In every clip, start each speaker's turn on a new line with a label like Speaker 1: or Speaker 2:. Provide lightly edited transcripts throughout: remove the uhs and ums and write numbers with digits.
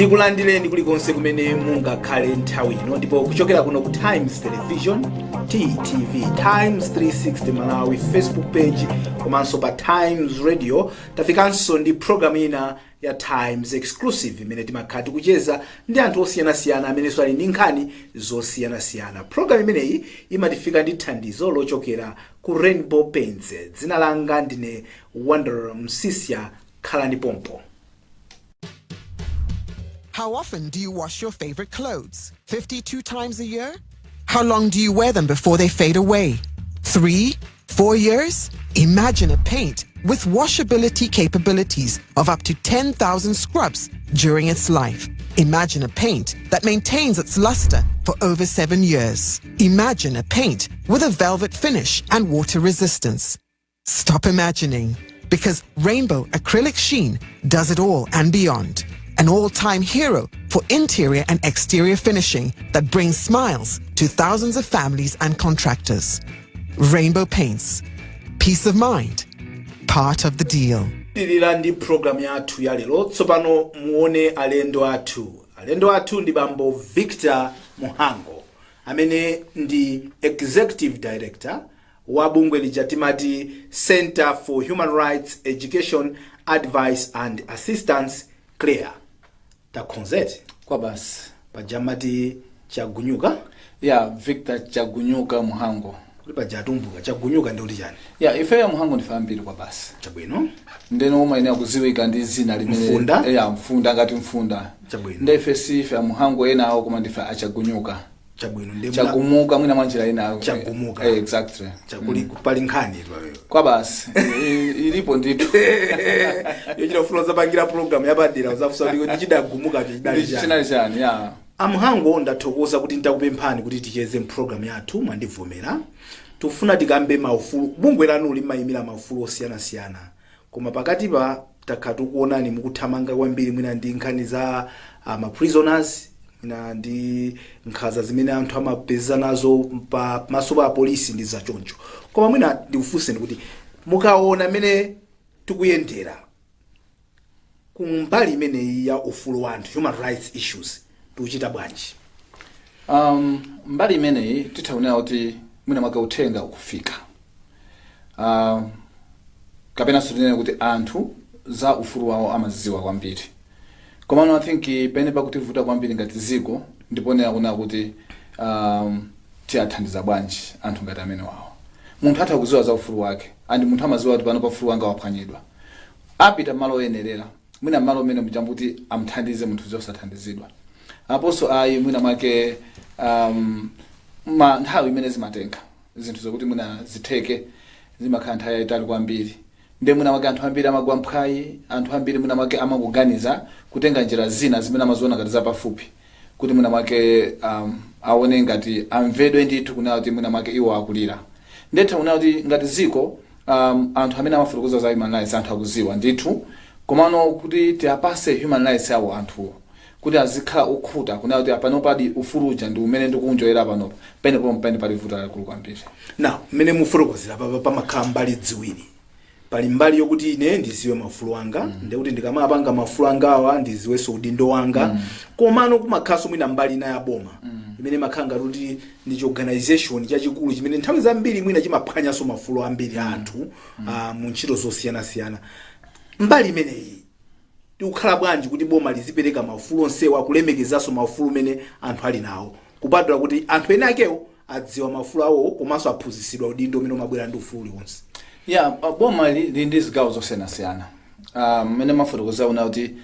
Speaker 1: ndikulandireni kulikonse kumene mungakhale nthawi ino ndipo kuchokera kuno ku Times Television TTV Times 360 Malawi Facebook page komanso pa Times Radio tafikanso ndi program ina ya Times Exclusive imene timakhala tikucheza ndi anthu osiyanasiyana amene ali ndi nkhani zosiyanasiyana. Program imeneyi imatifika ndi thandizo lochokera ku Rainbow Paints. Dzina langa ndine Wanderer Msisia. Khalani pompo.
Speaker 2: How often do you wash your favorite clothes? 52 times a year? How long do you wear them before they fade away? 3, 4 years? Imagine a paint with washability capabilities of up to 10,000 scrubs during its life. Imagine a paint that maintains its luster for over 7 years. Imagine a paint with a velvet finish and water resistance. Stop imagining, because Rainbow Acrylic Sheen does it all and beyond. An all-time hero for interior and exterior finishing that brings smiles to thousands of families and contractors. Rainbow Paints. Peace of mind. Part of the deal.
Speaker 1: Tilira ndi program yathu ya lero. Tsopano muone alendo athu. Alendo athu ndi bambo Victor Muhango, amene ndi Executive Director wa bungwe lijatimati Center for Human Rights Education, Advice and Assistance, CLEAR. Takonzeti
Speaker 3: kwa basi
Speaker 1: pajamati chagunyuka
Speaker 3: ya Victor Chagunyuka Muhango
Speaker 1: kuli pajatumbuka chagunyuka ndi chani
Speaker 3: ya ife ya Muhango ndifambiri kwa basi
Speaker 1: chabwino
Speaker 3: ndeno umayenera kuziwika ndi zina limene
Speaker 1: mfunda
Speaker 3: ya mfunda ngati mfunda
Speaker 1: chabwino
Speaker 3: ndefe sife ya Muhango ena awo koma ndife achagunyuka
Speaker 1: chabwino ndi
Speaker 3: chagumuka mwina mwanjira ina
Speaker 1: chagumuka
Speaker 3: exactly
Speaker 1: chakuli kupali nkhani tu
Speaker 3: kwa basi ilipo ndito
Speaker 1: yochira fulo zapangira program yapadira uzafusa kuti chidagumuka
Speaker 3: chinali chani ya
Speaker 1: Amuhango ndathokoza kuti nditakupemphani kuti ticheze program yathu mwandivomera. Tufuna tikambe maufulu bungwe lanu limayimira maufulu osiyanasiyana koma pakati pa takhatu kuonani mukuthamanga kwambiri mwina ndi nkhani za prisoners na ndi nkhaza zimene anthu amapeza nazo pa masoba a polisi ndi zachoncho. Koma mwina ndikufunseni kuti mukaona mene tikuyendera kumbali imene ya ufulu wa anthu, human rights issues, tuchita bwanji?
Speaker 3: Mbali imeneyi titaonera kuti mwina mwake uthenga ukufika. Kapena sotinene kuti anthu za ufulu wawo amaziwa kwambiri. Komano I think pene pakutivuta kwambiri ngati ziko ndiponera kuna kuti tiyathandiza bwanji anthu ngati amene wawo. Munthu atha kuziwa za ufulu wake, andi munthu amaziwa kuti pano pa ufulu wanga waphwanyidwa. Apita malo yenerera, mwina malo mene mujambuti amthandize munthu zosathandizidwa. Aposo ayi mwina mwake nthawi imene zimatenga zinthu zokuti mwina zitheke zimakhala nthawi yayitali kwambiri. Nde mwina mwake anthu ambiri amagwa mphwayi, anthu ambiri mwina mwake amakuganiza kutenga njira zina zimene amaziona ngati zapafupi kuti mwina mwake aone ngati amvedwe ndithu kuna kuti mwina mwake iwo akulira. Ndetha kuna kuti ngati ziko anthu amene amafurukuza za human rights anthu akuziwa ndithu komano kuti tiapase human rights yawo anthuwo kuti azikhala ukhuta kuna kuti apano padi ufuluja ndi umene ndikunjoyera panopa pene pali vuta lakulu kwambiri.
Speaker 1: Na mmene mufurukozera pamakhala mbali ziwiri. Pali mbali yokuti ine ndiziwe mafulu anga ndekuti ndikamapanga mafulu angawa ndiziwenso udindo wanga komano kumakhaso mwina mbali ina ya boma imene makhanga kuti ndi organization chachikulu chimene nthawi zambiri mwina chimaphwanyaso mafulu ambiri anthu mu ntchito zosiyanasiyana. Mbali imeneyi tikukhala bwanji kuti boma lizipereka mafulu onsewa kulemekezaso mafulu mene anthu ali nawo kupatula kuti anthu ena akewo adziwa mafulu awo komanso aphunzitsidwa udindo umene umabwera ndi ufulu uliwonse?
Speaker 3: Ya boma li ndi zigawo zosiyanasiyana. Mene mafotokoza una kuti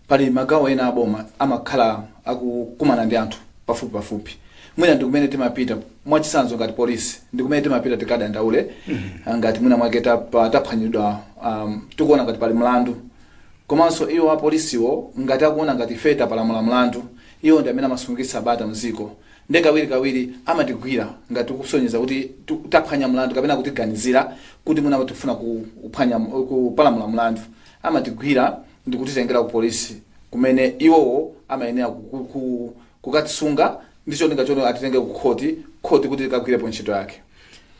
Speaker 3: pali magawo ena aboma amakhala akukumana ndi anthu pafupi. Mwina ndikumene timapita mwachisanzo ngati polisi ndikumene timapita tikadandaule ngati mwina mwake taphwanyidwa tikuona ngati pali mlandu. Komanso iwo apolisiwo ngati akuona ngati feta palamula mlandu iwo ndi amene amasungitsa bata mziko. Nde kawiri amatigwira ngati kusonyeza kuti taphwanya mlandu kapena kuti ganizira kuti mwina tifuna kuphwanya kupalamula mlandu. Amatigwira ndi kutitengera ku polisi kumene iwo amayenera kukatisunga ndicho ndingachono atitenge ku khoti kuti tikagwirepo ntchito yake.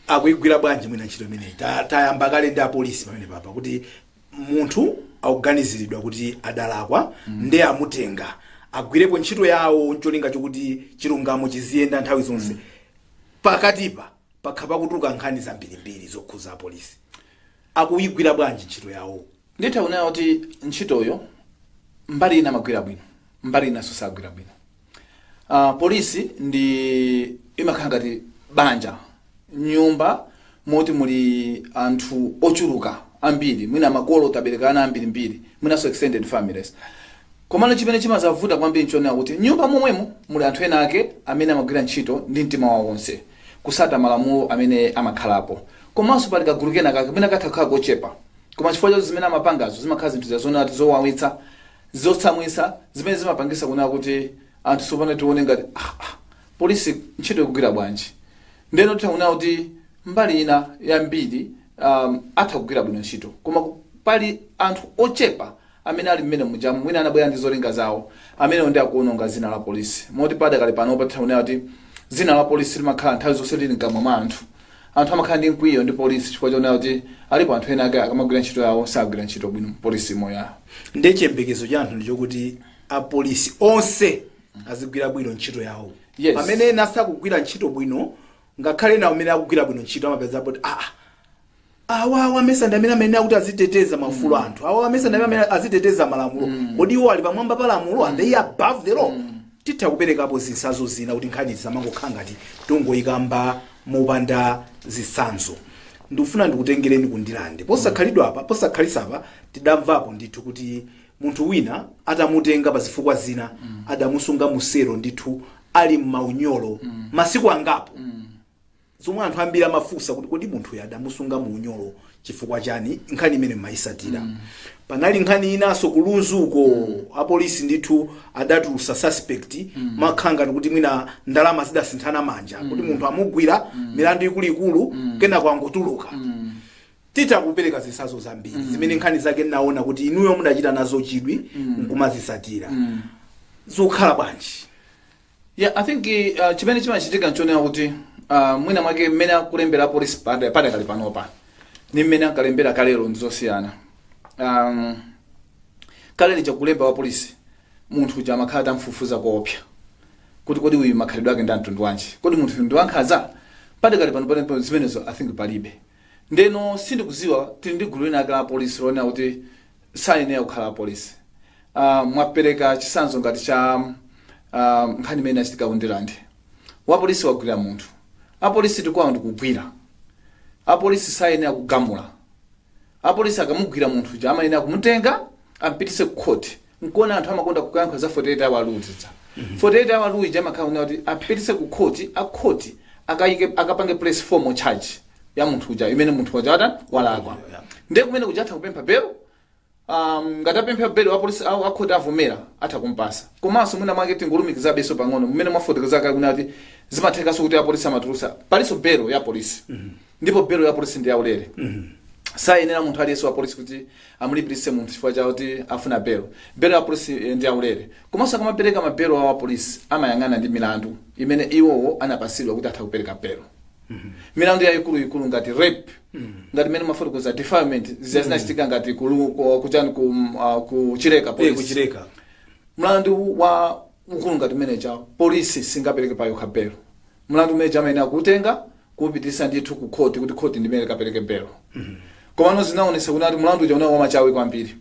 Speaker 1: Akuigwira bwanji mwina ntchito imeneyi? Tayamba kale ndi apolisi pamene papa kuti munthu akuganiziridwa kuti adalakwa nde amutenga agwirepo ntchito yawo ncholinga chokuti chilungamo chiziyenda nthawi zonse pakatipa pakhapa kutuluka nkhani zambirimbiri zokhuza apolisi akuyigwira bwanji ntchito yawo
Speaker 3: nditha kunena kuti ntchitoyo mbali ina amagwira bwino mbali ina sosagwira bwino. Polisi ndi imakhala ngati banja nyumba moti muli anthu ochuluka ambiri mwina makolo taberekana ambirimbiri mwinaso extended families. Komano chimene chimazavuta kwambiri nchonena kuti nyumba momwemo muli anthu ena ake amene amagwira ntchito ndi mtima wawo wonse kusata malamulo amene amakhalapo. Komanso pali kagulu kena kake kamene kathakhala kochepa koma chifukwa chazo zimene amapangazo zimakhala zinthu zazona ati zowawitsa zotsamwisa zimene zimapangisa kunena kuti anthu sopano tione ngati polisi ntchito ikugwira bwanji. Ndeno tikuona kuti mbali ina yambiri atha kugwira bwino ntchito koma pali anthu ochepa amene ali mmene mujamu mwina anabwera ndi zolinga zawo amene ndi akuononga zina la polisi. Moti padakali pano patikuona kuti zina la polisi limakhala nthawi zonse lili mkamwa mwa anthu amakhala ndi mkwiyo ndi polisi chifukwa chakuona kuti alipo anthu ena ake akamagwira ntchito yawo sagwira ntchito bwino polisi moya.
Speaker 1: Ndi chiyembekezo cha anthu ndichokuti apolisi onse azigwira bwino ntchito yawo.
Speaker 3: Yes.
Speaker 1: Pamene ena sakugwira ntchito bwino ngakhale nawo amene akugwira bwino ntchito amapeza kuti awa amesa ndi amene akuti aziteteza maufulu anthu awa amesa ndi amene aziteteza malamulo kodi iwo ali pamwamba pa lamulo and they are above the law. Titha kuperekapo zinsazo zina kuti nkhani zamangokhala ngati tongoyikamba mopanda zitsanzo. Ndikufuna ndikutengereni kundilande posakhalidwa apa posakhalisapa tidamvapo ndithu kuti munthu wina atamutenga pa zifukwa zina adamusunga musero ndithu ali m'maunyolo masiku angapo. Zomwe anthu ambiri amafunsa kuti kodi munthu uyu adamusunga muunyolo chifukwa chani nkhani imene mmayisatira. Panali nkhani inanso kulunzuko apolisi ndithu adatulutsa suspect makhanga kuti mwina ndalama zidasinthana manja kuti munthu amugwira milandu ikuluikulu kena kwangotuluka. Titha kupereka zinsazo zambiri zimene nkhani zake naona kuti inuyo mudachita nazo chidwi nkumazisatira. Zokhala bwanji?
Speaker 3: Yeah, I think chimene chimachitika nchonena kuti mwina mwake mmene akulembera polisi padakali panopa ni mmene akalembera kalero ndizosiyana. Kale lija kulemba wa polisi munthu uja amakhala tamfufuza koopsa kuti kodi uyu makhalidwe ake ndi mtundu wanji kodi munthu ndi wankhanza padakali pano zimenezo I think palibe. Ndeno sindikuziwa tili ndi gulu lina la polisi lona kuti sayenera kukhala polisi. Mwapereka chisanzo ngati cha nkhani imene achitika kundilande wa polisi wagwira munthu apolisi tikwawo ndikugwira apolisi sayenera kugamula apolisi akamugwira munthu uja amayenera kumutenga ampitise ku court nkuona anthu amakonda kukankha za 48 hour rules. 48 hour rules amakhala kuti ampitise ku court court akapange place formal charge ya munthu uja imene munthu uja walakwa ndiye kumene kuja atha kupempha belo. Ngati apempha belo apolisi akhoti avomera atha kumpasa komanso mwina mwake tingulumikiza beso pang'ono mmene mwafotokozaka kunati zimathekaso kuti apolisi amatulusa paliso belo ya polisi ndipo belo ya polisi ndi yaulere. Sayenera munthu aliyense wa polisi kuti amulipirise munthu chifukwa cha kuti afuna belo ya polisi ndi yaulere. Komanso akamapereka mabelo wa polisi amayang'ana ndi milandu imene iwowo anapasidwa kuti atha kupereka belo. Milandu ya ikulu ngati rape ngati mene mafotokoza defilement zinachitika ngati kuchani kuchireka polisi. Mlandu wa ukulu ngati manager polisi singapereke pa yokha belo. Mlandu manager amayenera kutenga kupitisa ndithu ku court kuti court ndimene kapereke belo. Komano zinaonesa kunati mlandu uja unawo machawi kwambiri.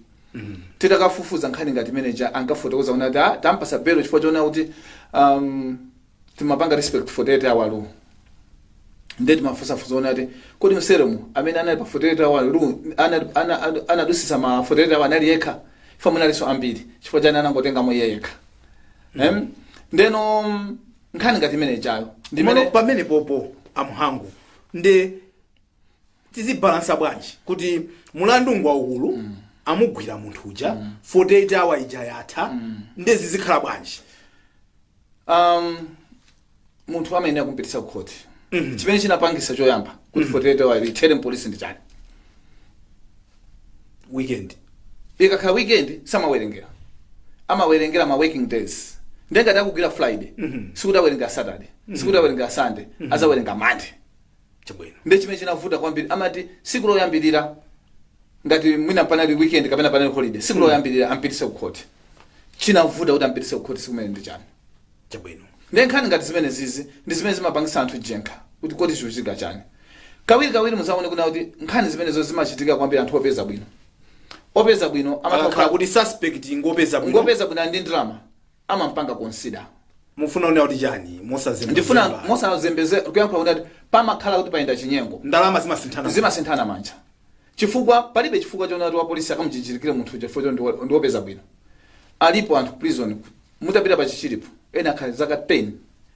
Speaker 3: Titakafufuza nkhani ngati manager angafotokoza kunati tampasa belo chifukwa chona kuti timapanga respect for that hour law. Ndeti mafusa onati kodi mseremu amene anali pa 48 hour anadusisa ma 48 hour anali yekha famuna aliso ambiri chifukwa chani anangotenga mo yekha. Ndeno nkhani ngati imene chayo
Speaker 1: ndimene pamene popo amhangu ndi tizibalansa bwanji kuti mulandu ngwa ukulu amugwira munthu uja 48 hour ija yatha ndezi zikhala bwanji.
Speaker 3: Munthu amayenera kumpitisa ku court. Chimene chinapangisa choyamba kuti 48 hour itere polisi ndi chani
Speaker 1: weekend
Speaker 3: ikakhala weekend samawerengera amawerengera ma working days ndengati akugwira Friday sikuti awerenga Saturday sikuti awerenga Sunday azawerenga Monday.
Speaker 1: Chabwino
Speaker 3: ndi chimene chinavuta kwambiri amati siku loyambirira ngati mwina panali weekend kapena panali holiday siku loyambirira ampitise ku court chinavuta kuti ampitise kukhoti sikumene ndi chani
Speaker 1: chabwino
Speaker 3: ndenkhani ngati zimene zizi ndi zimene zimapangisa anthu jenka kuti kodi zichitika chani kawiri muzaone kuna kuti nkhani zimenezo zimachitika kwambiri anthu opeza bwino
Speaker 1: amakhala kuti suspect ngopeza bwino
Speaker 3: ndi ndalama amampanga consider
Speaker 1: mufuna una kuti chani
Speaker 3: ndifuna mosazembeze kuyankha kuti pamakhala kuti payenda chinyengo
Speaker 1: ndalama
Speaker 3: zimasinthana manja chifukwa palibe chifukwa chona kuti wapolisi akamuchichirikire munthu chifukwa ndiopeza bwino alipo anthu prison mutapita pa chichiripo ena akhali zaka 10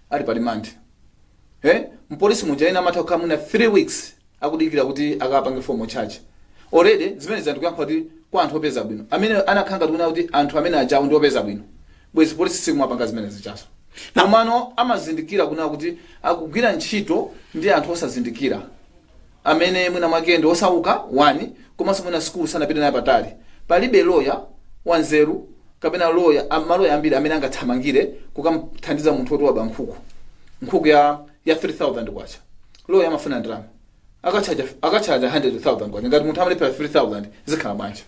Speaker 3: ali pa remand mpolisi muja ena amatha kukhala muna 3 weeks akudikira kuti akapange formal charge already zimene zandikuyankha kuti kwa anthu opeza bwino amene anakhanga tikuna kuti anthu amene ajawo ndi opeza bwino bwezi polisi sikumapanga zimene zichaso namano amazindikira kuna kuti akugwira ntchito ndi anthu osazindikira amene mwina mwake ndi osauka 1 komanso mwina school sanapita naye patali palibe lawyer wanzeru kapena maloya ambiri amene angathamangire kukamthandiza munthu woti waba nkhuku ya 3000 kwacha lawyer amafuna ndalama akachaja 100,000 kwacha ngati munthu amalephera 3000 zikhala bwanji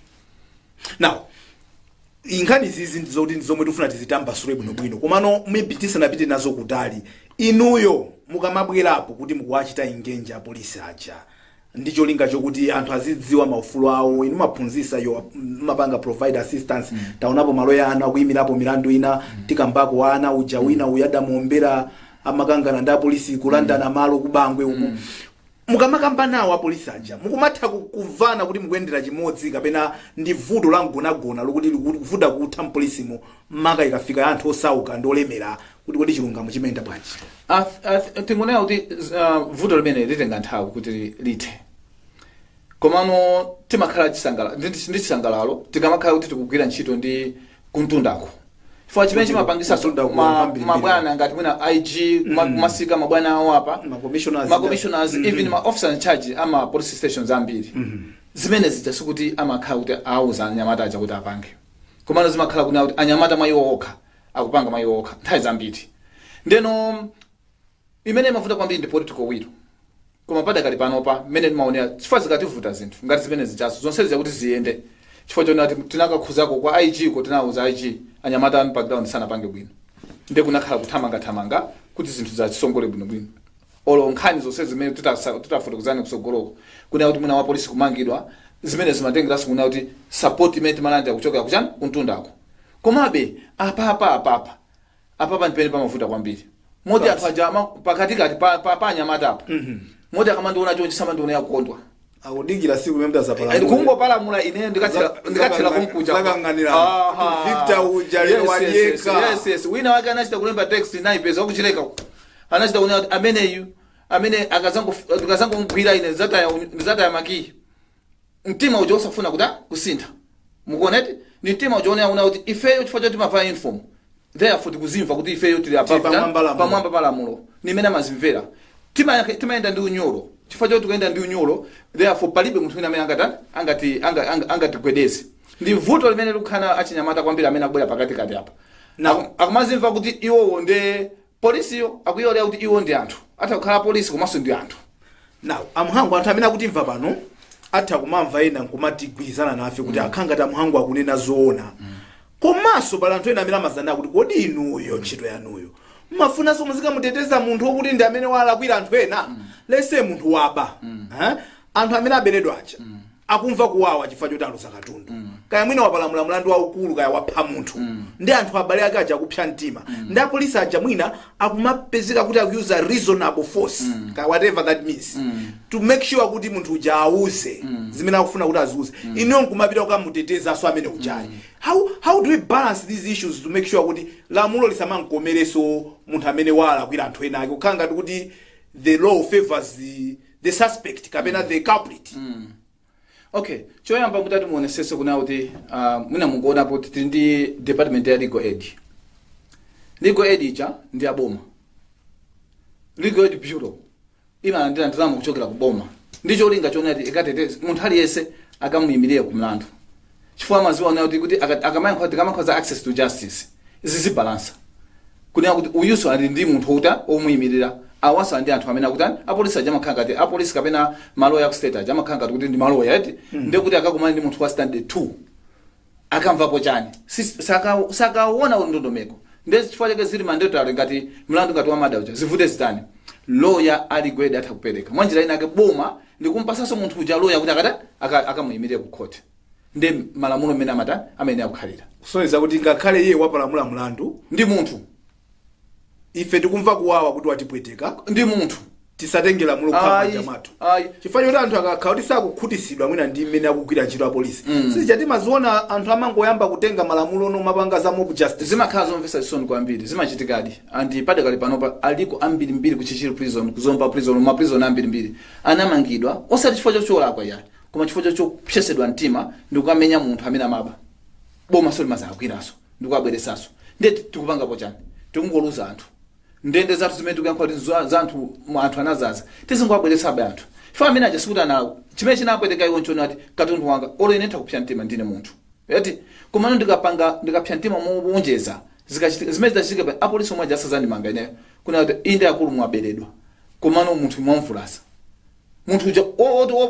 Speaker 1: now inkhani zizi ndizoti ndizomwe tifuna tizitambasule bwinobwino komano maybe tisanapite nazo kutali inuyo mukamabwerapo kuti mukuwachita engage apolisi aja ndi cholinga chokuti anthu azidziwa maufulu awo inu maphunzisa yo mapanga provide assistance taonapo maloya anu akuyimirapo milandu ina tikambako ana uja wina uyadamuombera amakangana ndi apolisi kulandana malo kubangwe uku mukamakamba nawo apolisi aja mukumatha kuvana kuti mukuyendera chimodzi kapena ndi vuto la mgonagona lokuti likuvuta kutha mpolisimo maka ikafika anthu osauka ndi olemera kuti kodi chilungamo chimayenda bwanji
Speaker 3: tingonena kuti vuto limene litenga nthawi kuti lithe komano timakhala ndi chisangalalo tikamakhala kuti tikugwira ntchito ndi kuntundako chifukwa chimene chimapangisa mabwana ngati mwina IG kumasika mabwana awo apa ma commissioners even ma officers in charge ama police stations ambiri zimene zija sikuti amakhala kuti auza anyamata aja kuti apange komano zimakhala kuti anyamata mwayiwo okha akupanga mwayiwo okha nthawi zambiri ndeno imene imavuta kwambiri ndi political will koma padakali panopa mmene timaonera chifukwa zikativuta zinthu ngati zimene zijazo zonse zija kuti ziyende chifukwa chonati tinakakhuzako kwa IG ko tinauza IG anyamata anu background sanapange bwino ndiye kunakhala kuthamanga kuti zinthu zachisongole bwinobwino olo nkhani zonse zimene titafotokozani kusogoloko kuna kuti mwina wa polisi kumangidwa zimene zimatengeranso kuna kuti support imene timalanda kuchokera kuchani kuntundako komabe apapa ndipene pamavuta kwambiri moti anthu aja pakatikati pa anyamata apa moti akamandiona chonchi samandiona yakondwa
Speaker 1: akudikira siku memda zapala
Speaker 3: kungopalamula ine ndikathira kumkuja
Speaker 1: Victor uja lero waliyeka
Speaker 3: yes wina wake anachita kulemba text naipeza wakuchileka anachita kuona amene akazango mgwira ine zata ya maki mtima uja usafuna kusintha mukuoneti ni mtima uja una kuti ifeyo chifukwa choti mava uniform therefore tikuzimva kuti ifeyo tili pamwamba palamulo nimene amazimvera timayenda ndi unyolo chifukwa choti tikuyenda ndi unyolo therefore palibe munthu wina amene angatigwedeze ndi vuto limene likhana achinyamata kwambiri amene akubwera pakatikati apa akumazimva kuti iwowo ndi polisiyo akuyolera kuti iwo ndi anthu atha kukhala polisi komanso ndi anthu
Speaker 1: now amhangu anthu amene akutimva pano atha kumamva ena nkumatigwirizana nafe kuti akhangati amhangu akunena zoona komanso pala anthu ena amene amazana kuti kodi inuyo ntchito yanuyo mafunanso muzikamuteteza munthu wokuti ndi amene walakwira anthu ena lese munthu waba anthu amene aberedwa aja akumva kuwawa chifukwa choti aluza katundu kaya mwina wapalamula mlandu waukulu kaya wapha munthu ndi anthu abale ake aja akupsa mtima ndi apolisi aja mwina akumapezeka kuti akuuza reasonable force kaya whatever that means to make sure kuti munthu uja auze zimene akufuna kuti aziuze iniyo nkumapita kukamuteteza aso amene ujayi how do we balance these issues to make sure kuti lamulo lisamankomereso munthu amene walakwira anthu ena ake kukhala ngati kuti the law favors the suspect kapena the culprit
Speaker 3: okay choyamba mutati muonesese kuna kuti mwina mungoona tili ndi department ya legal aid icha ndi aboma legal aid bureau imalandira ndalama kuchokera ku boma ndi cholinga chonati ikateteze munthu aliyense akamuyimirire ku mlandu chifukwa amaziwa kuti akamakhoza access to justice izi zibalansa kunena kuti uyuso ali ndi munthu omuyimirira awasa ndi anthu amene akutani apolisi aja amakhala ngati apolisi kapena maloya ku state aja amakhala ngati kuti ndi maloya eti ndi kuti akakumana ndi munthu wa standard 2 akamvapo chani sakaona ndondomeko ndezi chifukwa chake zili mandatory ngati mlandu ngati wamada uja zivute zitani lawyer ali gwede atakupereka mwanjira inake boma ndikumpasaso munthu uja lawyer kuti akamuyimirire ku court ndi malamulo amene amene akukhalira
Speaker 1: kusonyeza kuti ngakhale iye wapalamula mlandu
Speaker 3: ndi munthu
Speaker 1: ife tikumva kuwawa kuti watipweteka
Speaker 3: ndi munthu
Speaker 1: tisatengera mulo khamanja mathu chifukwa choti anthu akakhala kuti sakukhutisidwa mwina ndi mmene akugwira ntchito ya polisi sichati maziona anthu amangoyamba kutenga malamulo no mapanga za mob justice
Speaker 3: zimakhala zomvetsa chisoni kwambiri zimachitikadi andi padakali panopa aliko ambirimbiri kuchichiri prison kuzomba prison ma prison ambirimbiri anamangidwa osati chifukwa cholakwa yani koma chifukwa chopyesedwa mtima ndikukamenya munthu amene amaba boma soli mazakwiraso ndikubweresaso ndeti tikupangapo chani tikungoluza anthu ndende zathu zimene tikuyankhula za anthu anazaza tizingowabweretsabe anthu ife amene aja sikuti anawo chimene chinapweteka iwo nchona ati katundu wanga olo ine ntakupsya mtima ndine munthu yati komano ndikapsya mtima mowonjeza zimene zidachitika apolisi omwe asazandimanga ineyo kuna kuti inde akulu mwaberedwa komano munthu mwamvulasa munthu uja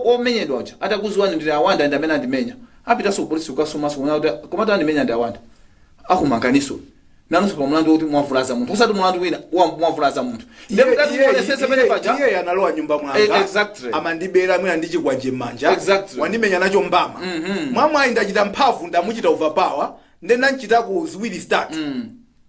Speaker 3: omenyedwa uja atakuziwani ndine awanda ndi amene andimenya apitaso polisi ukasomaso kuna kuti komata andimenya ndi awanda akumanganiso nanso pa mlandu kuti mwavulaza munthu osati mlandu wina mwavulaza munthu
Speaker 1: iye analowa nyumba mwanga amandibera mwina ndichikwanje m'manja wandimenya nacho mbama mwamwayi ndachita mphamvu ndamuchita overpower ndena nchitaku ziwiri start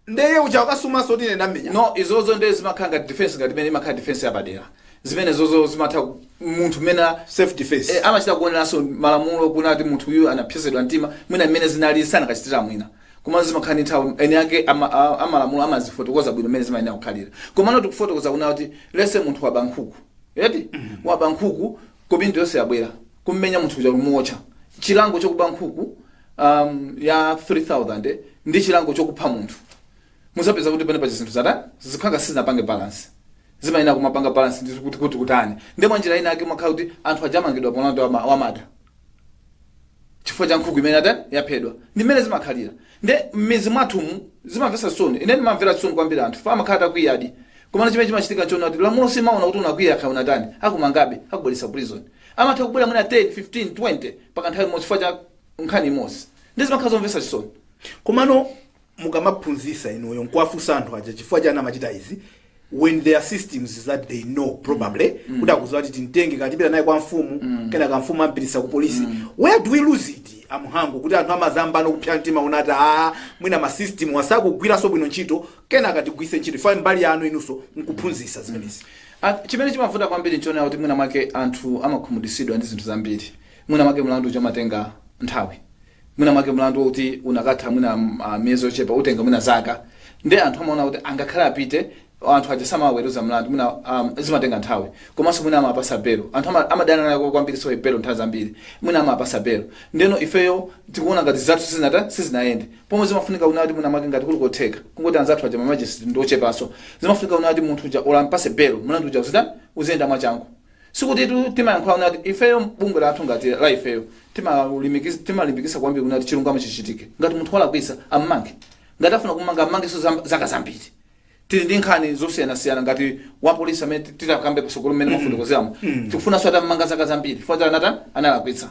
Speaker 1: ndeye uja wakasumaso kuti ine ndamenya
Speaker 3: no izozo ndeye zimakhala ngati defense ngati imene imakhala defense yapadera zimene zozo zimatha munthu mena
Speaker 1: self defense
Speaker 3: amachita kuoneranso malamulo kunati munthu uyu anapyesedwa mtima mwina mmene zinali sanakachitira mwina koma zimakhala nthawi ene yake amalamulo amazifotokoza bwino mmene zimayenera kukhalira komano tikufotokoza kuna kuti lese munthu wabankhuku yeti wabankhuku kopinto yonse yabwera kummenya munthu uja kumuotcha chilango chokubankhuku ya 3000 ndi chilango chokupha munthu muzapeza kuti pene pa zinthu zata zikhanga sizinapange balance zimayenera kumapanga balance ndi kuti kutani ndi mwanjira ina yake makhala kuti anthu ajamangidwa pamlandu wamada chifukwa cha nkhuku imene ata yaphedwa ndi mmene zimakhalira nde m'mizi mwathumu zimamvetsa chisoni ine ndimamvera chisoni kwambiri anthu fa amakhala takwiyadi komano chimene chimachitika chona kuti lamulo simaona kuti unakwiya akhauna tani akumangabe akubweresa prison amatha kubwera mwina 10 15 20 paka nthawi imodzi chifukwa cha nkhani imodzi ndi zimakhala zomvetsa chisoni
Speaker 1: komano mukamaphunzisa inuyo nkuwafunsa anthu aja chifukwa chani amachita izi when their systems is that they know probably kuti akuziwa kuti tintenge katipita naye kwa mfumu kena mfumu ampitisa ku polisi where do we lose it amhango kuti anthu amazamba nokupsya mtima unati mwina ma system wasakugwiraso bwino ntchito kena akatigwise ntchito ifa mbali yanu inunso nkuphunzisa zimenezi
Speaker 3: chimene chimavuta kwambiri nchona kuti mwina mwake anthu amakhumudwitsidwa ndi zinthu zambiri mwina mwake mlandu umatenga nthawi mwina mwake mlandu kuti unakatha mwina miyezi yochepa utenga mwina zaka ndi anthu amaona kuti angakhala apite anthu aja samaweruza mlandu mwina zimatenga nthawi komanso mwina amapasa belo anthu amadana nayo kwambiri so belo nthawi zambiri mwina amapasa belo ndeno ifeyo tikuona ngati zathu sizinayende pomwe zimafunika unati mwina mwake ngati kuli kotheka kungoti anzathu aja mamajesi ndochepaso zimafunika unati munthu uja olampase belo mlandu uja uziyenda mwachangu sikuti timayankhula unati ifeyo bungwe lathu ngati la ifeyo timalimbikisa kwambiri unati chilungamo chichitike ngati munthu walakwisa ammange ngati afuna kumanga ammangeso zaka zambiri tili ndi nkhani zosiyanasiyana ngati wa polisi amene titakambe kusukulu mmene mafotokozeramo tikufuna so atamanga zaka zambiri chifukwa anata analakwitsa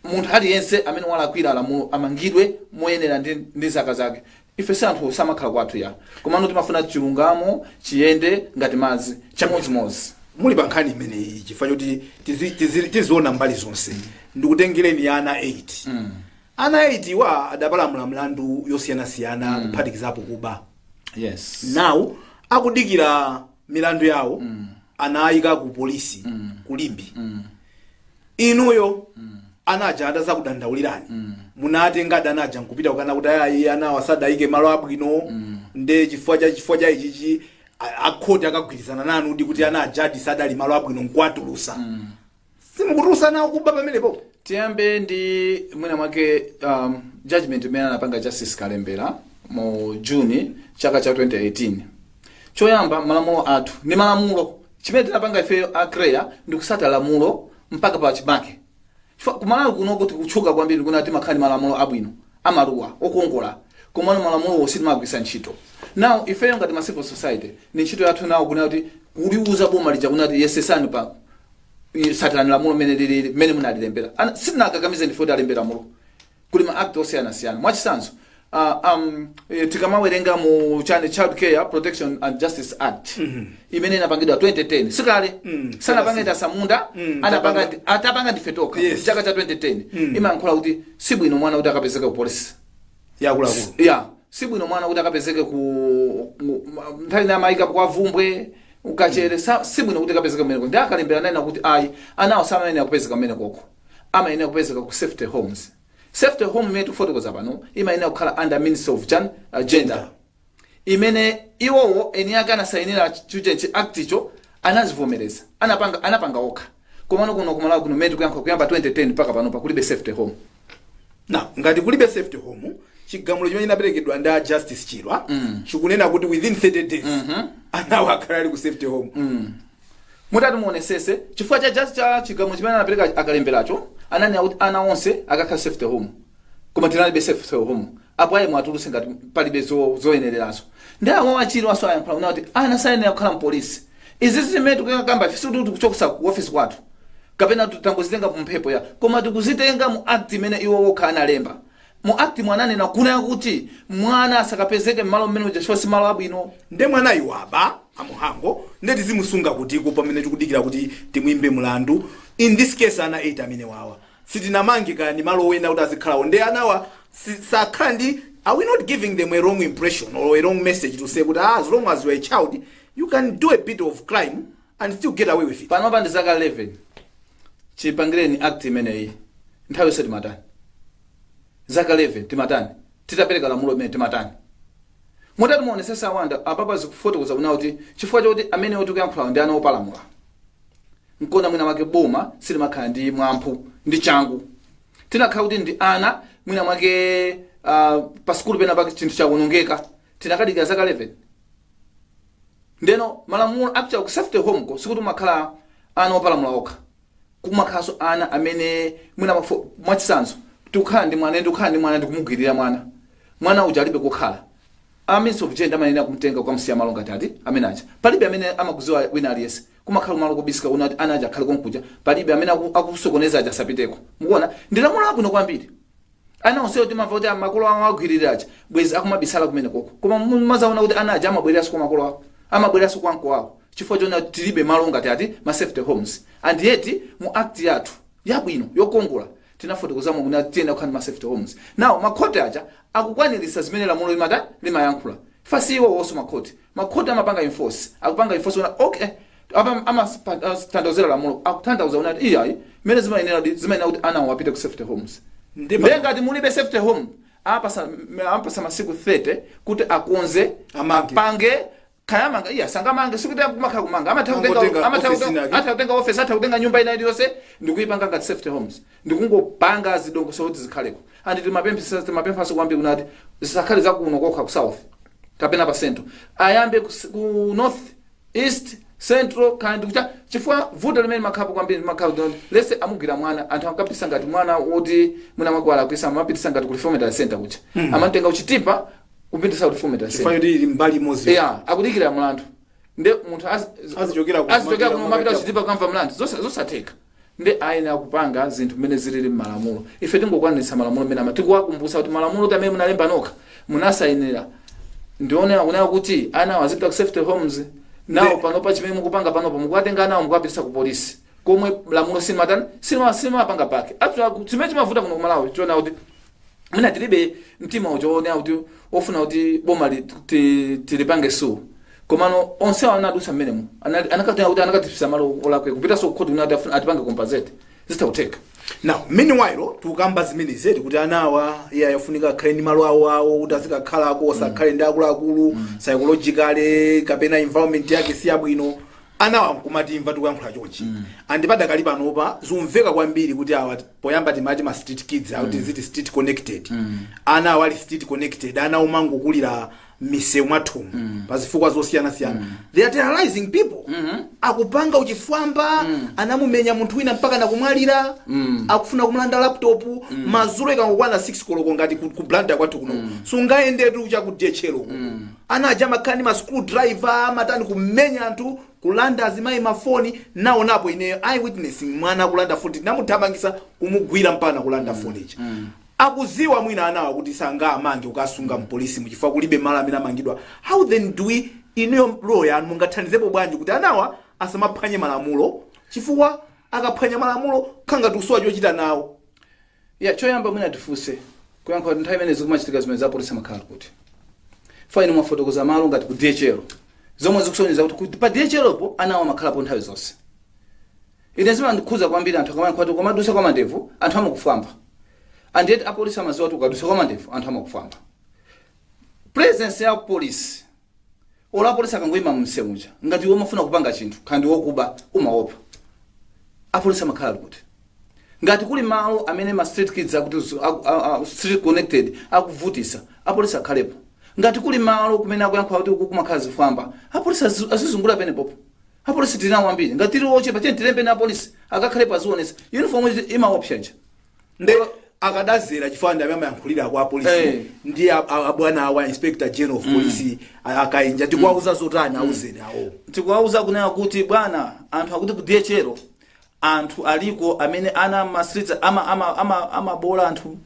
Speaker 3: munthu aliyense amene walakwira alamulo amangidwe moyenera ndi zaka zake ife si anthu samakhala kwathu ya komano timafuna chilungamo chiyende ngati madzi chamodzimodzi
Speaker 1: muli pa nkhani imeneyi chifukwa choti tiziona mbali zonse ndikutengereni ana 8 ana 8 wa adapalamula mlandu yosiyanasiyana kuphatikizapo kuba
Speaker 3: yes
Speaker 1: now akudikira milandu yawo anayika ku polisi kulimbi inuyo anaja adazakudandaulirani munatenga anaja nkupita kukana kuti ayi ana wasadayike malo abwino nde chifukwa cha ichichi akhoti akagwirizana nanu ndi kuti anaja sadali malo abwino nkwatulusa simukutulusa nawo kuba pamenepo
Speaker 3: tiyambe ndi mwina mwake judgment imene anapanga Justice Kalembera mu June chaka cha 2018 choyamba malamulo athu ni malamulo chimene tinapanga ifeyo akreya ndi kusata lamulo mpaka pa chimake kumalawi kuno kuti kuchuka kwambiri kunati makhani malamulo abwino amaluwa okuongola komano malamulo sitimagwisa ntchito now ifeyo ngati ma civil society ni ntchito yathu nawo kunati kuliuza boma lija kunati yesesani pa satani lamulo mene munalilembera sitinakakamize ndifoti alembera mulo kuli ma act osiyana-siyana mwachisanzo tikamawerenga mu Child Care Protection and Justice Act imene inapangidwa 2010 sikale sanapanga samunda atapanga ndifetoka chaka cha 2010 imankhula kuti sibwino mwana kuti akapezeka ku police
Speaker 1: yakuluakulu
Speaker 3: sibwino mwana kuti akapezeke ku nthawi na maika kwa vumbwe ukachere sibwino kuti akapezeka kumeneko ndi akalembera nena kuti ayi anawo samayenera kupezeka kumeneko amayenera kupezeka ku safety homes. Safety home metu fotokoza pano imayenera kukhala under Ministry of Gender imene iwowo eniyaka na sainira chuche act icho anazivomereza anapanga okha komano kuno kumalawi kuno metu kuyamba 2010 paka pano pakulibe safety home.
Speaker 1: Na ngati kulibe safety home chigamulo chimene chinaperekedwa nda Justice Chirwa chikunena kuti within 30 days anawo akhala ali ku safety home.
Speaker 3: Mutati muonesese chifukwa cha chigamulo chimene anapereka akalemberacho anani kuti ana onse akakhala safety home koma tinalibe safety home apo ayi mwatuluse ngati palibe zoyenererazo ndi awo achiri waso ayankhala kuti ana sayenera kukhala mpolisi izi zimene tikukamba ife kuti kuchokusa ku office kwathu kapena tutangozitenga mumphepo ya koma tikuzitenga mu act imene iwo wokha analemba mu act mwananena kuna kuti mwana asakapezeke mmalo mmene uja si malo abwino
Speaker 1: nde mwana iwaba amuhango ndeti zimusunga kuti ko pamene tikudikira kuti timwimbe mlandu in this case ana 8 amene wawa sitinamangika ni malo wena kuti azikhala nde anawa sakhala ndi are we not giving them a wrong impression or a wrong message to say kuti as long as you are a child you can do a bit of crime and still get away with it.
Speaker 3: Panopa ndi zaka 11 chipangireni act imeneyi nthawi yonse timatani zaka 11 timatani titapereka lamulo imene timatani mutati muonesesa wanda apapa zikufotokoza kuna kuti chifukwa chakuti amene oti kuyankhula ndi ana opalamula nkona mwina mwake boma silimakhala ndi mwamphu ndi changu tinakhala kuti ndi ana mwina mwake pa skulu pena pake chinthu chakunongeka tinakadikira zaka 11 ndeno malamulo akucha ku safety home ko sikuti makhala ana opalamula okha kumakhaso ana amene mwina mwachisanzo tikukhala ndi mwana ndikumugwirira mwana uja alibe kukhala Ministry of Gender amanena kumtenga kwa msiya malo ngati amene aja palibe amene amakuziwa wina aliyese kumakhala malo kubisika unati anaja khale konkuja palibe amene akusokoneza aja sapiteko mukuona ndilamulo abwino kwambiri ana onse oti mamva kuti makolo awo agwirira aja bwezi akumabisala kumene koko koma mazaona kuti anaja amabwereraso kwa makolo awo amabwereraso kwa mko awo chifukwa chona tilibe malo ngati ma safety homes and yet mu act yathu yabwino yokongola tinafotokozamo kuna tienda kukhala ma safety homes now makhoti aja akukwanirisa zimene lamulo limayankhula fasi iwo wonso makhoti amapanga enforce akupanga enforce una okay amathandazira lamulo akutanthauza una iyayi mene zimayenera kuti ana wapite ku safety homes ngati mulibe safety home apasa masiku 30 kuti akonze apange kayamanga iya sangamange sikuti kumakhala kumanga amathakutenga office athakutenga nyumba ina iliyonse ndikuyipanga ngati safety homes ndikungopanga zidongo sokuti zikhaleko and timapemphaso kwambiri kunati zisakhale zakuno kokha ku south kapena pa central ayambe ku north east central kandi kucha chifukwa vuto limene makhapo kwambiri makhapo lese amugwira mwana anthu ankapitisa ngati mwana woti mwina mwakwala kuisa amapitisa ngati ku reformatory center kucha amatenga uchitipa kupitisa ku reformatory center
Speaker 1: chifukwa yoti mbali mozi
Speaker 3: akudikira mlandu nde munthu
Speaker 1: azichokera
Speaker 3: kuno mapita uchitipa kamva mlandu zosatheka nde aina akupanga zinthu mmene zilili m'malamulo ife tingokwanitsa malamulo mmene tikuwakumbutsa kuti malamulo tamene munalemba nokha munasayinira ndione kunena kuti ana wazipita ku safety homes nawo panopa chimene mukupanga panopa mukuwatenga nawo mukuwapitisa ku polisi komwe lamulo simapanga pake chimene chimavuta kuno kumalawi chiona kuti mwina tilibe mtima uchoonera kuti ofuna kuti boma tilipange su komano onse anadusa mmenemu anakatenga kuti anakatipisa malo olakwe kupitanso kukhoti kuti atipange compensate zitauteka.
Speaker 1: Now meanwhile tukamba zimenezi kuti anawa yafunika akhale ndi malo awo kuti azikakhalako osakhale ndi akuluakulu psychologically kapena environment yake si yabwino anawa nkumatimva tikuyankhula chonchi andipadakali panopa zumveka kwambiri kuti awa poyamba timati ma street kids kuti ziti street connected anawa ali street connected ana umangokulira misewu mwathumu pazifukwa zosiyana-siyana they are terrorizing people akupanga uchifwamba anamumenya munthu wina mpaka nakumwalira akufuna kumulanda laptop mazulu ikangokwana 6 koloko ngati ku blanda kwathu kuno sungayendetu chakudechero anaja makhani ma screwdriver matani kumenya anthu kulanda azimayi mafoni nawo napo ine eyewitness mwana kulanda foni namuthamangisa kumugwira mpana kulanda foni ichi akuziwa mwina anawa kuti sanga amange ukasunga mpolisi muchifukwa kulibe malo amene amangidwa. How then do we iniyo lawyer mungathandizepo bwanji kuti anawa asamaphwanye malamulo chifukwa akaphwanya malamulo khanga tusowa chochita nawo?
Speaker 3: Choyamba mwina tifunse kuyankha kuti nthawi imene zikumachitika zimene za polisi amakhala kuti faini mwafotokoza malo ngati ku DHL zomwe zikusonyeza kuti pa DHL po anawo amakhalapo nthawi zonse. Ine zimandikhuza kwambiri anthu akamana kwati komadusa kwa mandevu anthu amakufamba. And yet apolisi amaziwa kuti ukadusa kwa mandevu anthu amakufamba. Presence ya polisi ola polisi akangoyima mumsemuja ngati womafuna kupanga chinthu kandi wokuba umaopa. Apolisi amakhala kuti ngati kuli malo amene ma street kids akuti street connected akuvutisa apolisi akhalepo. Ngati kuli malo kumene akuyankha kuti kumakhala zifamba apolisi azizungula pene popo. Apolisi tinawo ambiri ngati tili ochepa tilembe na apolisi akakhalepo azionesa uniform imaopshaja
Speaker 1: nde akadazera chifukwa ndi amene amayankhulira kwa polisi ndi abwana awa inspector general of police akainja tikuwauza zotani auzeni awo
Speaker 3: tikuwauza kunena kuti bwana anthu akuti ku DHL anthu aliko amene ana ma streets amabola anthu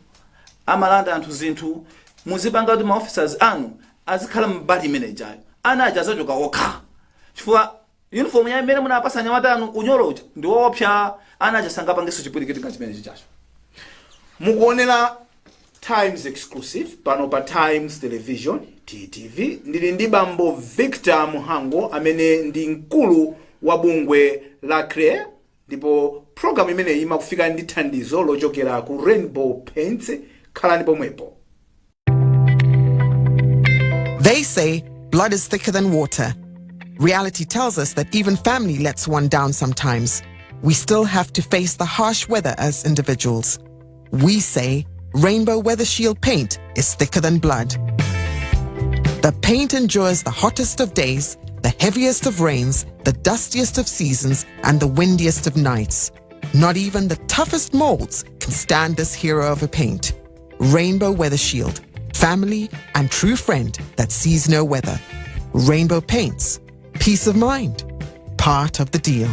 Speaker 3: amalanda anthu zinthu muzipanga kuti ma officers anu azikhala mbali manager ana aja azachoka okha chifukwa uniform ya imene munapasa nyamata unyoloja ndi woopsa ana aja sangapangeso chipwirikiti ngati chimene chichacho.
Speaker 1: Mukuonera Times exclusive pano pa Times Television TTV ndili ndi bambo Victor Muhango amene ndi mkulu wa bungwe la CREA ndipo program imene imakufika ndi thandizo lochokera ku Rainbow Paints. Khalani pomwepo.
Speaker 2: They say blood is thicker than water. Reality tells us that even family lets one down sometimes. We still have to face the harsh weather as individuals. We say Rainbow Weather Shield paint is thicker than blood. The paint endures the hottest of days, the heaviest of rains, the dustiest of seasons, and the windiest of nights. Not even the toughest molds can stand this hero of a paint. Rainbow Weather Shield, family and true friend that sees no weather. Rainbow Paints, peace of mind, part of the deal.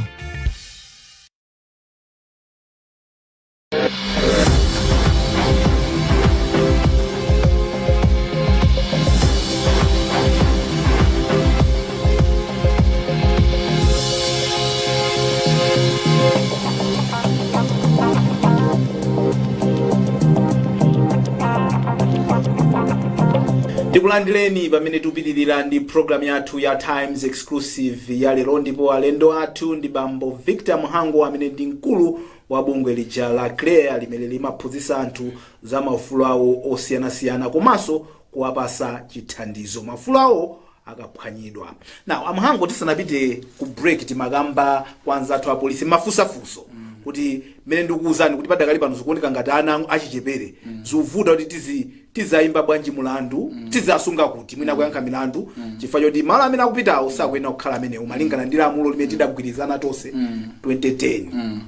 Speaker 1: Tikulandireni pamene tupitirira ndi program yathu ya Times exclusive ya lero ndipo alendo athu ndi bambo Victor Muhango amene ndi mkulu wa bungwe lija la CREA limene limaphunzitsa anthu za maufulu awo osiyanasiyana komanso kuwapasa chithandizo maufulu awo akaphwanyidwa. Now Muhango tisanapite ku break timakamba kwanza athu a polisi mafusafuso kuti mene ndikuwuzani kuti padakali pano zikuoneka ngati ana achichepere zuvuta kuti tizayimba bwanji mulandu tizasunga kuti mwina kuyankha milandu chifukwa choti malo amene akupitawo sakuyenera kukhala amene umalingana ndi lamulo limene tidagwirizana tonse 2010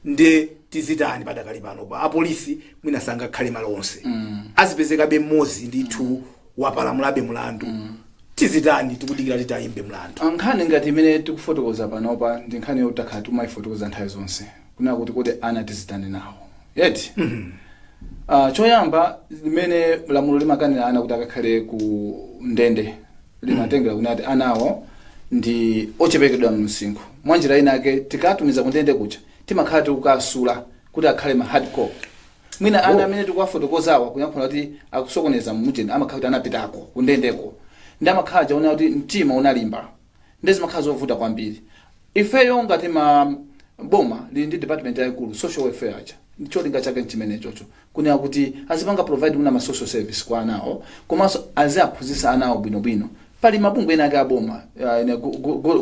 Speaker 1: ndi tizitani padakali pano pa apolisi mwina sangakhale malo onse azipezekabe mmodzi ndithu wapalamulabe mulandu tizitani tikudikira titayimbe mlandu.
Speaker 3: Nkhani ngati imene tikufotokoza panopa ndi nkhani yotakhala timayifotokoza nthawi zonse kuna kuti ana tizitani nawo yeti choyamba limene lamulo limakanira ana kuti akakhale ku ndende limatengera kuti anawo ndi ochepekedwa msinkhu mwanjira inake tikatumiza ku ndende kucha timakhala tikukasula kuti akhale ma hardcore mwina ana amene tikuwafotokozawa kuyankhula kuti akusokoneza mujeni amakhala kuti anapitako ku ndendeko ndi amakhala chaona kuti mtima unalimba ndezi makhala zovuta kwambiri. Ifeyo ngati ma boma li ndi department yaikulu social welfare acha cholinga chake chimene chocho kunena kuti azipanga provide una ma social service kwa anawo komanso aziaphunzitsa anawo bwinobwino pali mabungwe ena ake aboma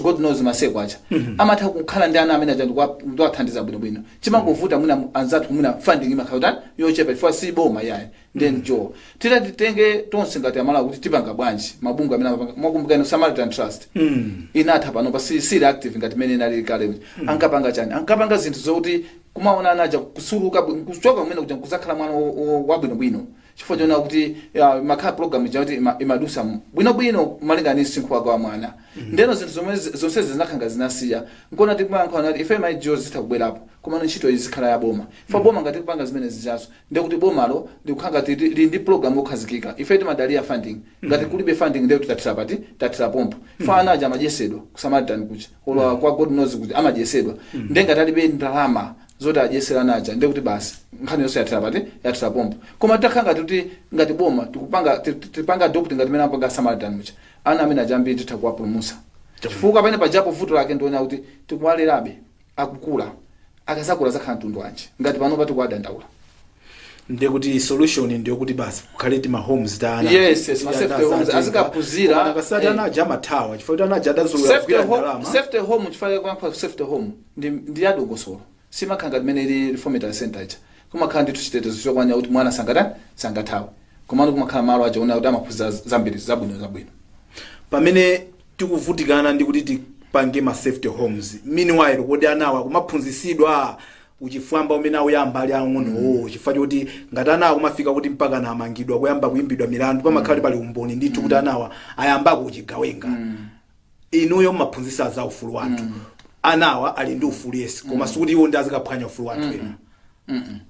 Speaker 3: God knows maseko acha amatha kukhala ndi ana amene aja ndikuwathandiza bwinobwino chimangovuta mwina anzathu mwina funding imakhala yochepa for si boma yayi then jo titenge tonse ngati amala kuti tipanga bwanji mabungwe amene mwakumbukani Samaritan Trust inatha pano pa si active ngati mene inali kale ankapanga chani ankapanga zinthu zokuti kumaona anaja kusuluka kuchoka mwina kuti kuzakhala mwana wabwinobwino chifukwa chona kuti makhala program kuti imadusa bwinobwino malinganisi sinkhuwako wa mwana ndeno zinthu zonse zinakhanga zinasiya nkona tikumayankhana kuti ife maijiyo zitakubwerapo komano ntchito izi zikhala ya boma fa boma ngati kupanga zimene zijazo ndekuti bomalo ndikukhanga kuti li ndi program yokhazikika ife timadalira funding ngati kulibe funding ndiye titathira pati tathira pompo fa anaja amajesedwa kusamaritan kucha olwa kwa god knows kuti amajesedwa ndenga talibe ndalama zoti ajesera naja ndekuti basi nkhani yonse yathira pati yathira pompo koma titakhanga kuti ngati boma tipanga document ngati mena mpanga samaritan kucha ana amene ajambiri titakuwapulumusa chifukwa pamene pajapo vuto lake ndiona kuti tikuwalerabe akukula akazakula zakhala mtundu wanji ngati pano pati kuwadandaula
Speaker 1: ndekuti solution ndiyokuti basi kukhale ti mahomes tana
Speaker 3: yes ma safety homes azikapuzira
Speaker 1: akasati anaja mathawa chifukwa kuti anaja adazulula kugwira ndalama
Speaker 3: safety home chifukwa kwa safety home ndi yadongosolo simakhanga limene ili reformatory center icha kumakhala ndi chitetezo chokwanya kuti mwana sangathawe komano kumakhala malo ajaona kuti amaphunzira zambiri zabwino
Speaker 1: pamene tikuvutikana ndi kuti tipange ma safety homes meanwhile kodi anawa kumaphunzisidwa uchifwamba umene auyamba ali ang'onowo chifukwa choti ngati anawa kumafika kuti mpaka na amangidwa kuyamba kuyimbidwa milandu pamakhala pali umboni ndithu kuti anawa ayambako kuchigawenga inuyo mmaphunzisa za ufulu wathu anawa ali ndi ufulu yesi koma sikuti iwo ndi azikaphwanya ufulu wathu ena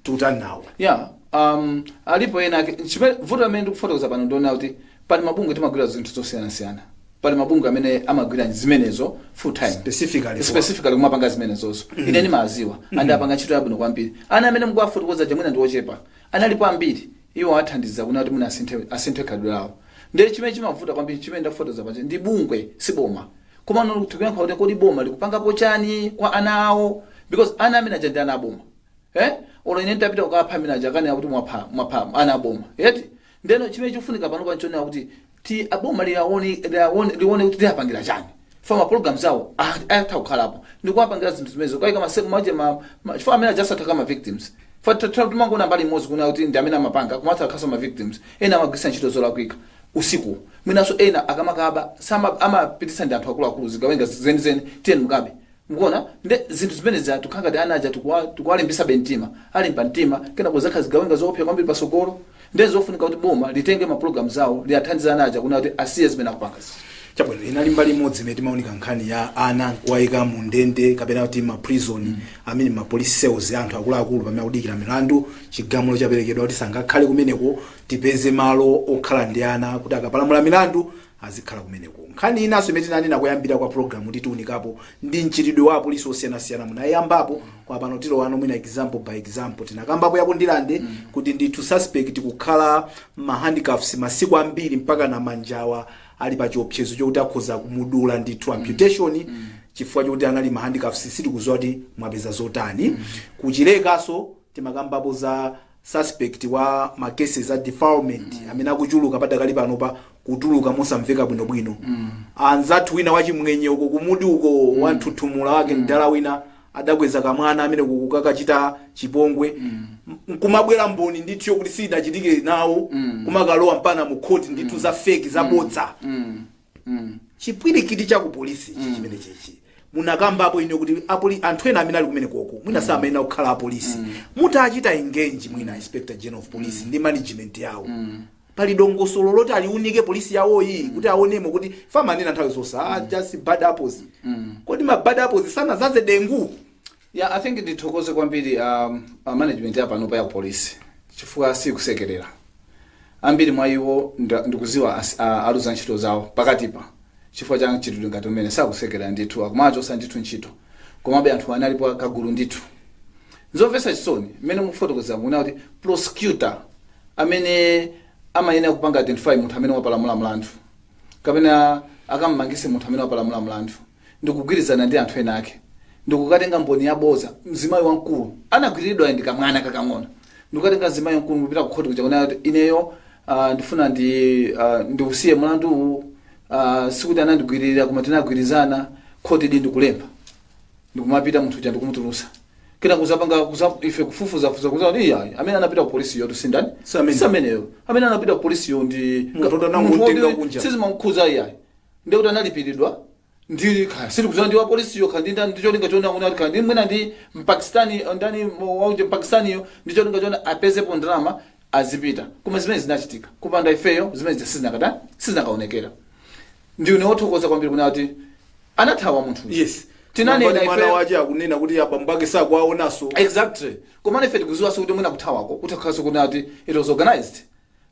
Speaker 1: tutani nawo
Speaker 3: alipo ena vuto amene ndikufotokoza pano ndiona kuti pali mabungwe timagwira zinthu zosiyanasiyana pali mabungwe amene amagwira zimenezo full time specifically kumapanga zimenezozo ine ni maziwa andi apanga ntchito yabwino kwambiri ana amene mkuwafotokoza jamwina ndi ochepa analipo ambiri iwo athandiza kuna kuti muna asinthe khalidwe lawo ndi chimene chimavuta kwambiri chimene ndafotokoza panje ndi bungwe si boma koma tikuyankha kuti kodi boma likupangapo chani kwa ana awo because ana amene aja ndi ana aboma olo ine ndapita kukapha amene aja akani akuti mwapha ana aboma yeti ndeno chimene chikufunika pano panchonera kuti ti aboma lione kuti liyapangira chani fama programs awo ayatha kukhalapo ndikuwapangira zinthu zimenezo kwaika chifukwa amene ajasataka ma victims timangona mbali imodzi kuna kuti ndi amene amapanga kumatha akhaso ma victims ena amagwisa ntchito zolakwika usiku mwinaso ena akamakaba amapitisa ndi anthu akuluakulu zigawenga zenizeni tiyeni mukabe mukuona nde zinthu zimene zatukhanga ndi ana aja tikuwalimbisa bentima alimpa mtima kena kuzakha zigawenga zoopsa kwambiri pasogolo ndi zofunika kuti boma litenge ma programs awo liyathandiza ana aja kuna kuti asiye zimene akupangazi
Speaker 1: chabwino inali mbali imodzi imene timaoneka nkhani ya ana kuwayika mu ndende kapena kuti ma prison amene ma police cells anthu akuluakulu pamene akudikira milandu chigamulo chaperekedwa kuti sangakhale kumeneko tipeze malo okhala ndi ana kuti akapalamula milandu azikhala kumeneko nkhani inaso imene tinanena kuyambira kwa program kuti tiunikapo ndi mchitidwe wa apolisi osiyanasiyana munayambapo kwa pano tilowano mwina example by example tinakambapo yakundilande kuti ndithu suspect kukhala ma handcuffs masiku ambiri mpaka na manjawa ali pa chiopsezo chokuti akhoza kumudula ndithu amputation chifukwa chokuti anali ma handcuffs sitikudziwa kuti mwapeza zotani kuchilekaso timakambapo za suspect wa ma cases za defilement amene akuchuluka padakali pano pa kutuluka mosamveka bwinobwino anzathu wina wachimwenye uko kumudi uko wanthuthumula wake ndala wina adakweza kamwana amene kukakachita chipongwe kumabwera mboni ndithu yokuti sidachitike nawo kumakalowa mpana mu court ndithu za fake za bodza chipwirikiti cha ku polisi chimene chechi munakambapo ine kuti anthu ena amene ali kumene koko mwina samayenera kukhala apolisi mutachita engage mwina inspector general of police ndi management yawo pali dongosolo loti aliunike polisi yawoyi kuti aonemo kuti famanena nthawi zonse just bad apples kodi ma bad apples sana zaze dengu
Speaker 3: I think ndithokoze kwambiri management ya pano pa ya polisi chifukwa sikusekerera ambiri mwa iwo ndikuziwa aluza ntchito zawo pakatipa chifukwa cha ntchito ngati umene sakusekera ndithu akumachosa ndithu ntchito komabe anthu analipo akagulu ndithu nzomvetsa chisoni mmene mufotokoza muona kuti prosecutor amene amayenera kupanga identify munthu amene wapalamula mlandu kapena akammangise munthu amene wapalamula mlandu ndikugwirizana ndi anthu ena ake ndikukatenga mboni yaboza mzimayi wamkulu anagwiridwa ndi kamwana kakang'ono ndikukatenga mzimayi wamkulu kupita ku court kuchaona kuti ineyo ndifuna ndiusiye mlandu sikuti anandigwiririra koma tinagwirizana court ndi ndikulemba ndikumapita munthu uja ndikumutulusa kena kuzapanga ife kufufuza kuza ndi amene anapita ku polisi yo tusindani sameneyo amene anapita ku polisi yo ndi
Speaker 1: mutoto nangotenga kunja
Speaker 3: sizimamkhuza iyayi ndikuti analipiridwa ndi siri kuzana ndi wa polisi yo kandinda ndicholinga chona una kandi mwina ndi mpakistani ndani wauje mpakistani yo ndicholinga chona apezepo ndalama azipita koma zimene zinachitika kupanda ifeyo zimene sizinakaonekera ndiune othokoza kwambiri kuna kuti anathawa munthu
Speaker 1: yes
Speaker 3: tinanena
Speaker 1: mwana waje akunena kuti abambake sakwaonaso
Speaker 3: exactly koma ife tikuziwaso kuti mwina kuthawako utakhaso kuna kuti it was organized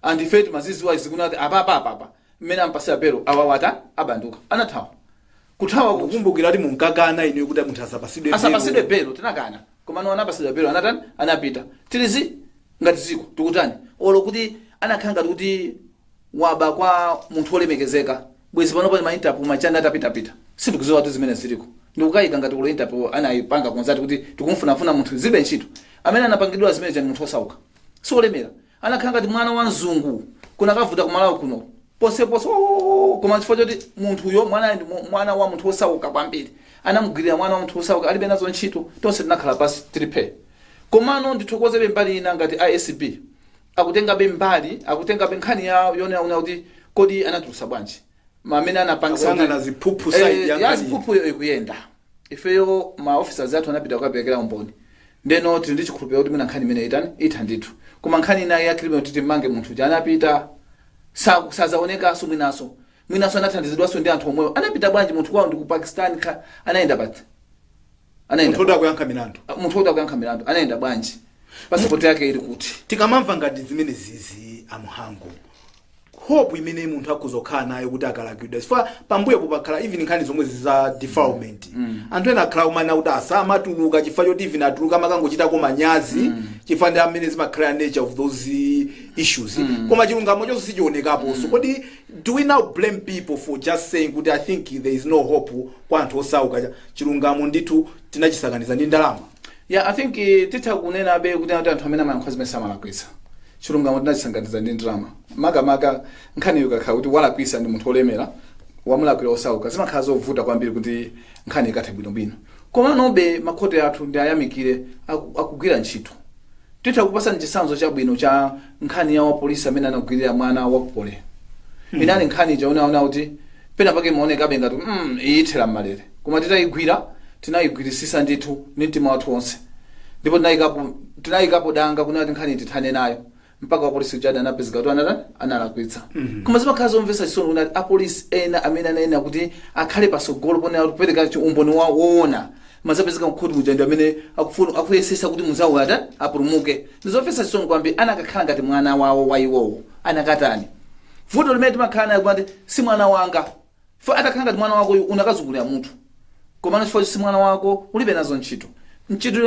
Speaker 3: and ife maziziwa izikuna kuti apa mmene ampasira belo awawata abanduka anathawa kuthawa
Speaker 1: kukumbukira ati munkakana ine kuti munthu
Speaker 3: asapasidwe belo tinakana koma no anapasidwa belo anapita tilizi ngati ziko tikutani olo kuti anakhala ngati kuti waba kwa munthu olemekezeka bwezi pano pali maintapo machana atapitapita sindikuziwa kuti zimene ziliko ndikukayika ngati ulo interpo anayipanga konzati kuti tikumfunafuna munthu zibe ntchito amene anapangidwa zimene chani munthu osauka siolemera anakhala ngati mwana wa mzungu kuna kavuta kumalawi kuno posepose koma chifukwa choti munthuyo mwana wa munthu osauka kwambiri anamugwirira mwana wa munthu osauka alibe nazo ntchito tonse tinakhala pasi tilipe komano ndithokozebe mbali ina ngati ISB akutengabe mbali akutengabe nkhani yonena kuti kodi anatulusa bwanji amene anapangisa
Speaker 1: na ziphuphu side
Speaker 3: yaziphuphu ikuyenda ifeyo ma officers athu anapita kukapekera umboni ndeno tili ndi chikhulupiriro kuti mwina nkhani imene itha ndithu koma nkhani ina ya criminal kuti mange munthu uja anapita sazaonekaso mwinaso anathandizidwaso ndi anthu omweyo anapita bwanji munthu kwawo ndi ku Pakistan anayenda pati
Speaker 1: munthu oda kuyankha milandu
Speaker 3: anayenda bwanji pasipoti yake ili kuti
Speaker 1: tikamamva ngati zimene zizi amuhango hope imene munthu akuzokhala nayo kuti akalagidwa chifukwa pambuyo popakhala even nkhani zomwe za defilement anthu ena akhala kumana kuti asamatuluka chifukwa choti even atuluka makangochitako manyazi chifukwa ndi amene zimakhala nature of those issues koma chilungamo chonse sichionekapo so kodi do we now blame people for just saying kuti I think there is no hope kwa anthu osauka chilungamo ndithu tinachisakaniza ndi ndalama
Speaker 3: yeah I think titha kunena be kuti anthu amene amayankha zimene samalakwisa chilungamo tinachisakaniza ndi ndalama makamaka nkhani yokakhala kuti walakwisa ndi munthu olemera wamulakwira osauka zimakhala zovuta kwambiri kuti nkhani ikathe bwinobwino koma nobe makhoti athu ndi ayamikire akugwira ntchito titha kupasa chisanzo chabwino cha nkhani ya wapolisi amene anagwirira mwana wakupole inali nkhani chaona kuti pena pake maonekabe ngati iyithera mmalere koma tinayigwirisisa ndithu ndi mtima wathu onse ndipo tinayikapo danga kunati nkhani tithane nayo mpaka wapolisi ujada anapezeka kuti analakwitsa koma zimakhala zomvetsa chisoni kunati apolisi ena amene anayena kuti akhale pasogolo ponena kupereka umboni woona mazapezeka mkhuti uja ndi amene akuyesesa kuti muzawo apulumuke ndizomvetsa chisoni kwambiri anakakhala ngati mwana wawo waiwowo anakatani vuto limene timakhala nayo kuti si mwana wanga fo atakhala ngati mwana wako unakazungulira munthu koma chifukwa si mwana wako ulibe nazo ntchito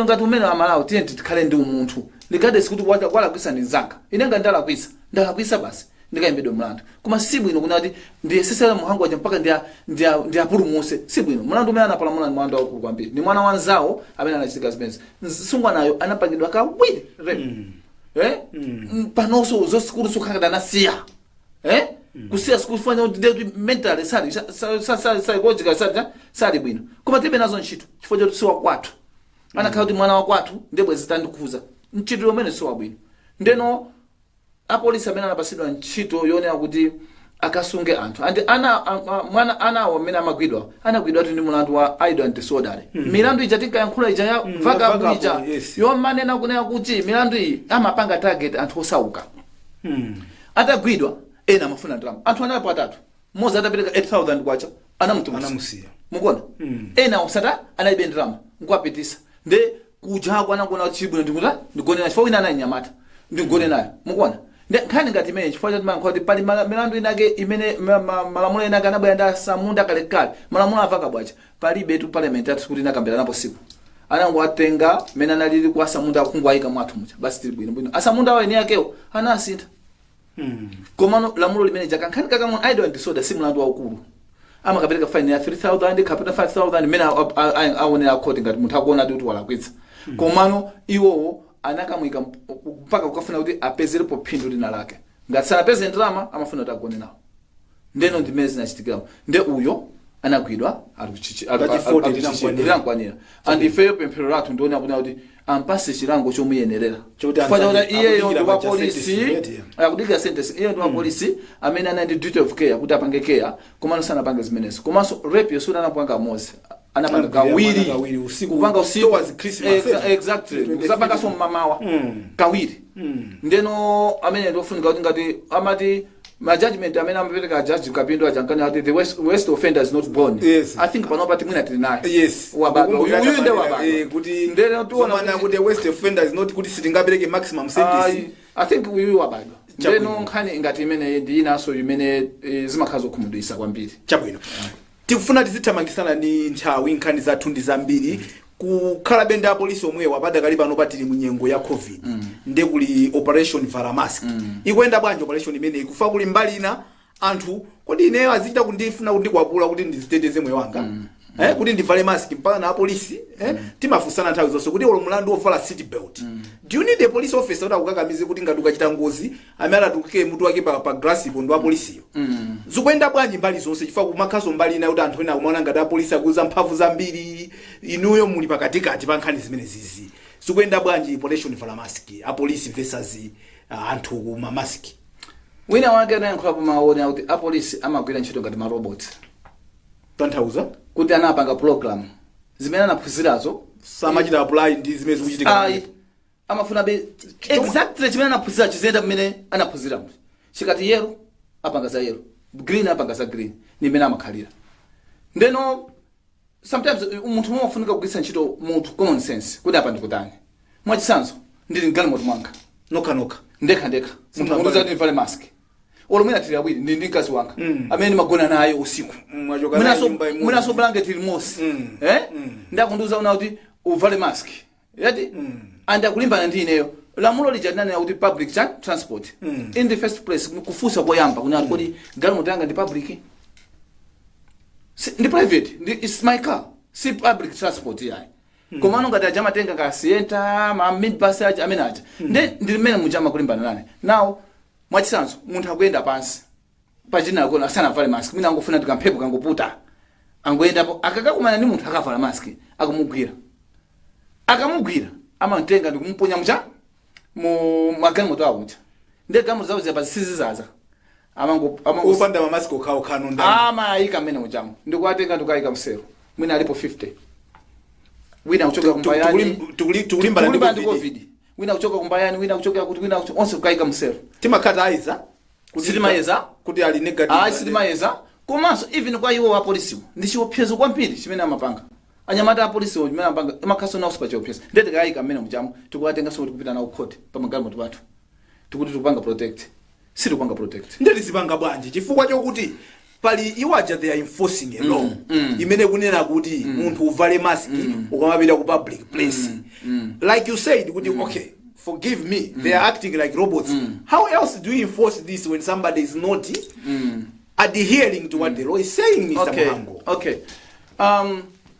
Speaker 3: ngati umene amalawi tiye tikhale ndi umunthu likadesi kuti walakwisa ndi nzanga ine ngati ndalakwisa basi ndikayembedwe mlandu koma si bwino kunati ndiyesesera muhango waja mpaka ndiyapulumuse si bwino mlandu umene anapalamula ndi mlandu waukulu kwambiri ni mwana wanzawo amene anachitika zimenezi sungwanayo anapangidwa kawiri panonso zosikulu sukhala anasiya kusiya sikufanya kuti mentally psychological sali bwino koma tibe nazo ntchito chifukwa choti siwa kwathu anakhala kuti mwana wa kwathu ndiye zitandikuza ntchito yomene siwa bwino ndeno apolisi amene anapasidwa ntchito yonena kuti akasunge anthu andi anawo amene anagwidwa ndi mulandu wa idle and disorderly milandu ija tinkayankhula ija ya vagabond ija yomanena kunena kuti milandu iyi amapanga target anthu osauka atagwidwa ena amafuna ndalama anthu analipo atatu mmodzi atapereka 8000 kwacha anamusiya mukuona ena osata analibe ndalama nkwapitisa nde kujako anangona chibwino ndigonena chifukwa wina ananyamata ndigone nayo mukuona nkhani ngati imene chifukwa choti mankhoti pali milandu inake imene malamulo inake anabwera ndi asamunda kalekale malamulo avaka bwacha palibe tu parliament ati kuti inakambira napo siku anangowatenga mene analili kwa asamunda akungwayika mwathu mucha basi tili bwino asamunda awo ene yakewo anasintha komano lamulo limene jaka nkhani kakamono idle and disorder si mlandu waukulu amakapereka fine ya 3000 kapita 5000 mene aonera khoti ngati munthu akuona kuti walakwitsa komano iwowo anakamwika mpaka kukafuna kuti apezerepo phindu lina lake ngati sanapeze ndalama amafuna kuti agone nawo ndeno ndimene zinachitikirawo nde uyo anagwidwa lilankwanira and ifeyo pemphero lathu ndiona kuti ampase chilango chomuyenerera fanya iyeyo ndi wapolisi akudiga sentence iyeyo ndi wapolisi amene ana ndi duty of care kuti apange care komanso sanapange zimenezo komanso rape yosuna anapanga mozi anapanga kawiri
Speaker 1: kawiri usiku
Speaker 3: kupanga usiku
Speaker 1: towards Christmas
Speaker 3: exactly kusapanga so mamawa kawiri ndeno amene ndofunika kuti ngati amati ma judgment amene amapereka judge kapindo ajankani ati the worst offender is not born.
Speaker 1: Yes.
Speaker 3: I think pano pati mwina tili naye.
Speaker 1: Yes.
Speaker 3: Uyu nde wababa.
Speaker 1: Kuti
Speaker 3: ndeno tuona
Speaker 1: kuti the worst offender is not kuti sitingabereke maximum sentence.
Speaker 3: I think uyu wababa. Ndeno nkhani ngati imene ndi inaso imene zimakhazo kumudisa kwambiri.
Speaker 1: Chabwino. Tikufuna tizithamangisana ni nthawi nkhani zathu ndi zambiri. Kukhala benda ya polisi omwe wapada kali pano patili munyengo ya covid nde kuli operation vala mask ikuenda bwanji operation imene ikufa kuli mbali ina anthu kodi ineyo azita kundifuna kundikwapula kuti ndiziteteze moyo wanga kuti ndivale mask mpaka na polisi timafusana nthawi zonse kuti olo mulandu ovala seat belt do you need a police officer kuti akukakamize kuti ngati ukachita ngozi amene atuke mutu wake pa glass ipo ndo apolisiyo zikuenda bwanji mbali zonse chifukwa kumakhaso mbali ina kuti anthu ena akumaona ngati apolisi akuza mphamvu zambiri inuyo muli pakatikati pa nkhani zimene zizi zikuenda bwanji operation vala mask apolisi versus anthu kuma mask
Speaker 3: wina wake anayankhula pamaona kuti apolisi amagwira ntchito ngati ma robot
Speaker 1: tanthauza
Speaker 3: kuti anapanga program zimene anaphunzirazo
Speaker 1: samachita apply ndi zimene zikuchitika
Speaker 3: amafuna be exactly chimene anaphunzira chizenda mmene anaphunzira chikati yellow apanga za yellow green apanga za green ni mmene amakhalira ndeno sometimes munthu mumafunika kugwiritsa ntchito munthu common sense kuti apa ndikutani mwachisanzo ndili mgalimoto mwanga
Speaker 1: nokha
Speaker 3: ndekha munthu akuza kuti ndivale mask olo mwina tili awiri ndi mkazi wanga amene magona nayo usiku mwinaso blanket limosi ndakundiuza una kuti uvale mask yati andakulimbana ndi ineyo lamulo lijadinani kuti public transport in the first place kufusa koyamba kunati kuti galimoto yanga ndi public ndi private it's my car si public transport yayi komano ngati ajama tenga ka sienta ma midbus amene aja ndi mmene mujama kulimbana nane now mwachisanzo munthu akuyenda pansi pachina akona asana vale mask mina angofuna ndikamphepo kangoputa angoyendapo akakakumana ndi munthu akavala mask akamugwira amamtenga ndikumponya mucha mu magalimoto awo mucha galimoto zawo zipa zisizizaza
Speaker 1: upanda ma mask okhawo khano ndani
Speaker 3: ayika mmene muchamo ndikuwatenga ndikayika msero mwina alipo 50 wina kuchoka kumbayani
Speaker 1: tukulimbana ndi covid
Speaker 3: wina kuchoka kumbayani wina kuchoka kuti wina onse kukayika msero
Speaker 1: timakata aiza
Speaker 3: sitimayeza
Speaker 1: kuti ali negative
Speaker 3: sitimayeza komanso even kwa iwo apolisiwo ndichiopsezo kwambiri chimene amapanga anyamata apolisiwo chimene amapanga amakhaso nawo sipachiopsezo ndete kayika mmene muchamo tikuwatenga so tikupita nawo court pamagalimoto pathu tikuti tikupanga protect sitikupanga protect
Speaker 1: ndeti zipanga bwanji chifukwa chokuti pali iwaja they are enforcing a law imene kunena kuti munthu uvale mask ukamapita ku public place like you said kuti okay forgive me they are acting like robots how else do you enforce this when somebody is not adhering to what the law is saying Mr. Muhango
Speaker 3: okay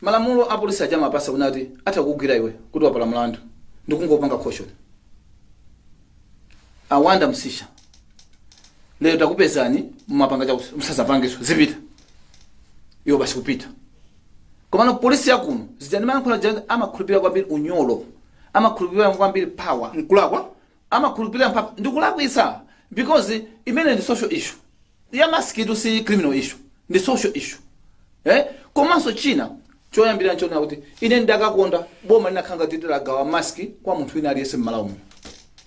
Speaker 3: malamulo apolisi ajama pasa unati atakugwira iwe kuti wapala mlandu ndikungopanga caution awanda msisha leo takupezani mumapanga cha msazapangiso zipita iyo basi kupita komano polisi yakuno zijani mankhula jani amakhulupira kwambiri unyolo amakhulupira kwambiri power
Speaker 1: nkulakwa
Speaker 3: amakhulupira mpaka ndikulakwisa because imene ndi social issue ya mask itu si criminal issue ndi social issue komanso china choyambira nchona kuti ine ndakakonda boma linakhanga titira gawa mask kwa munthu wina aliyese mmalawo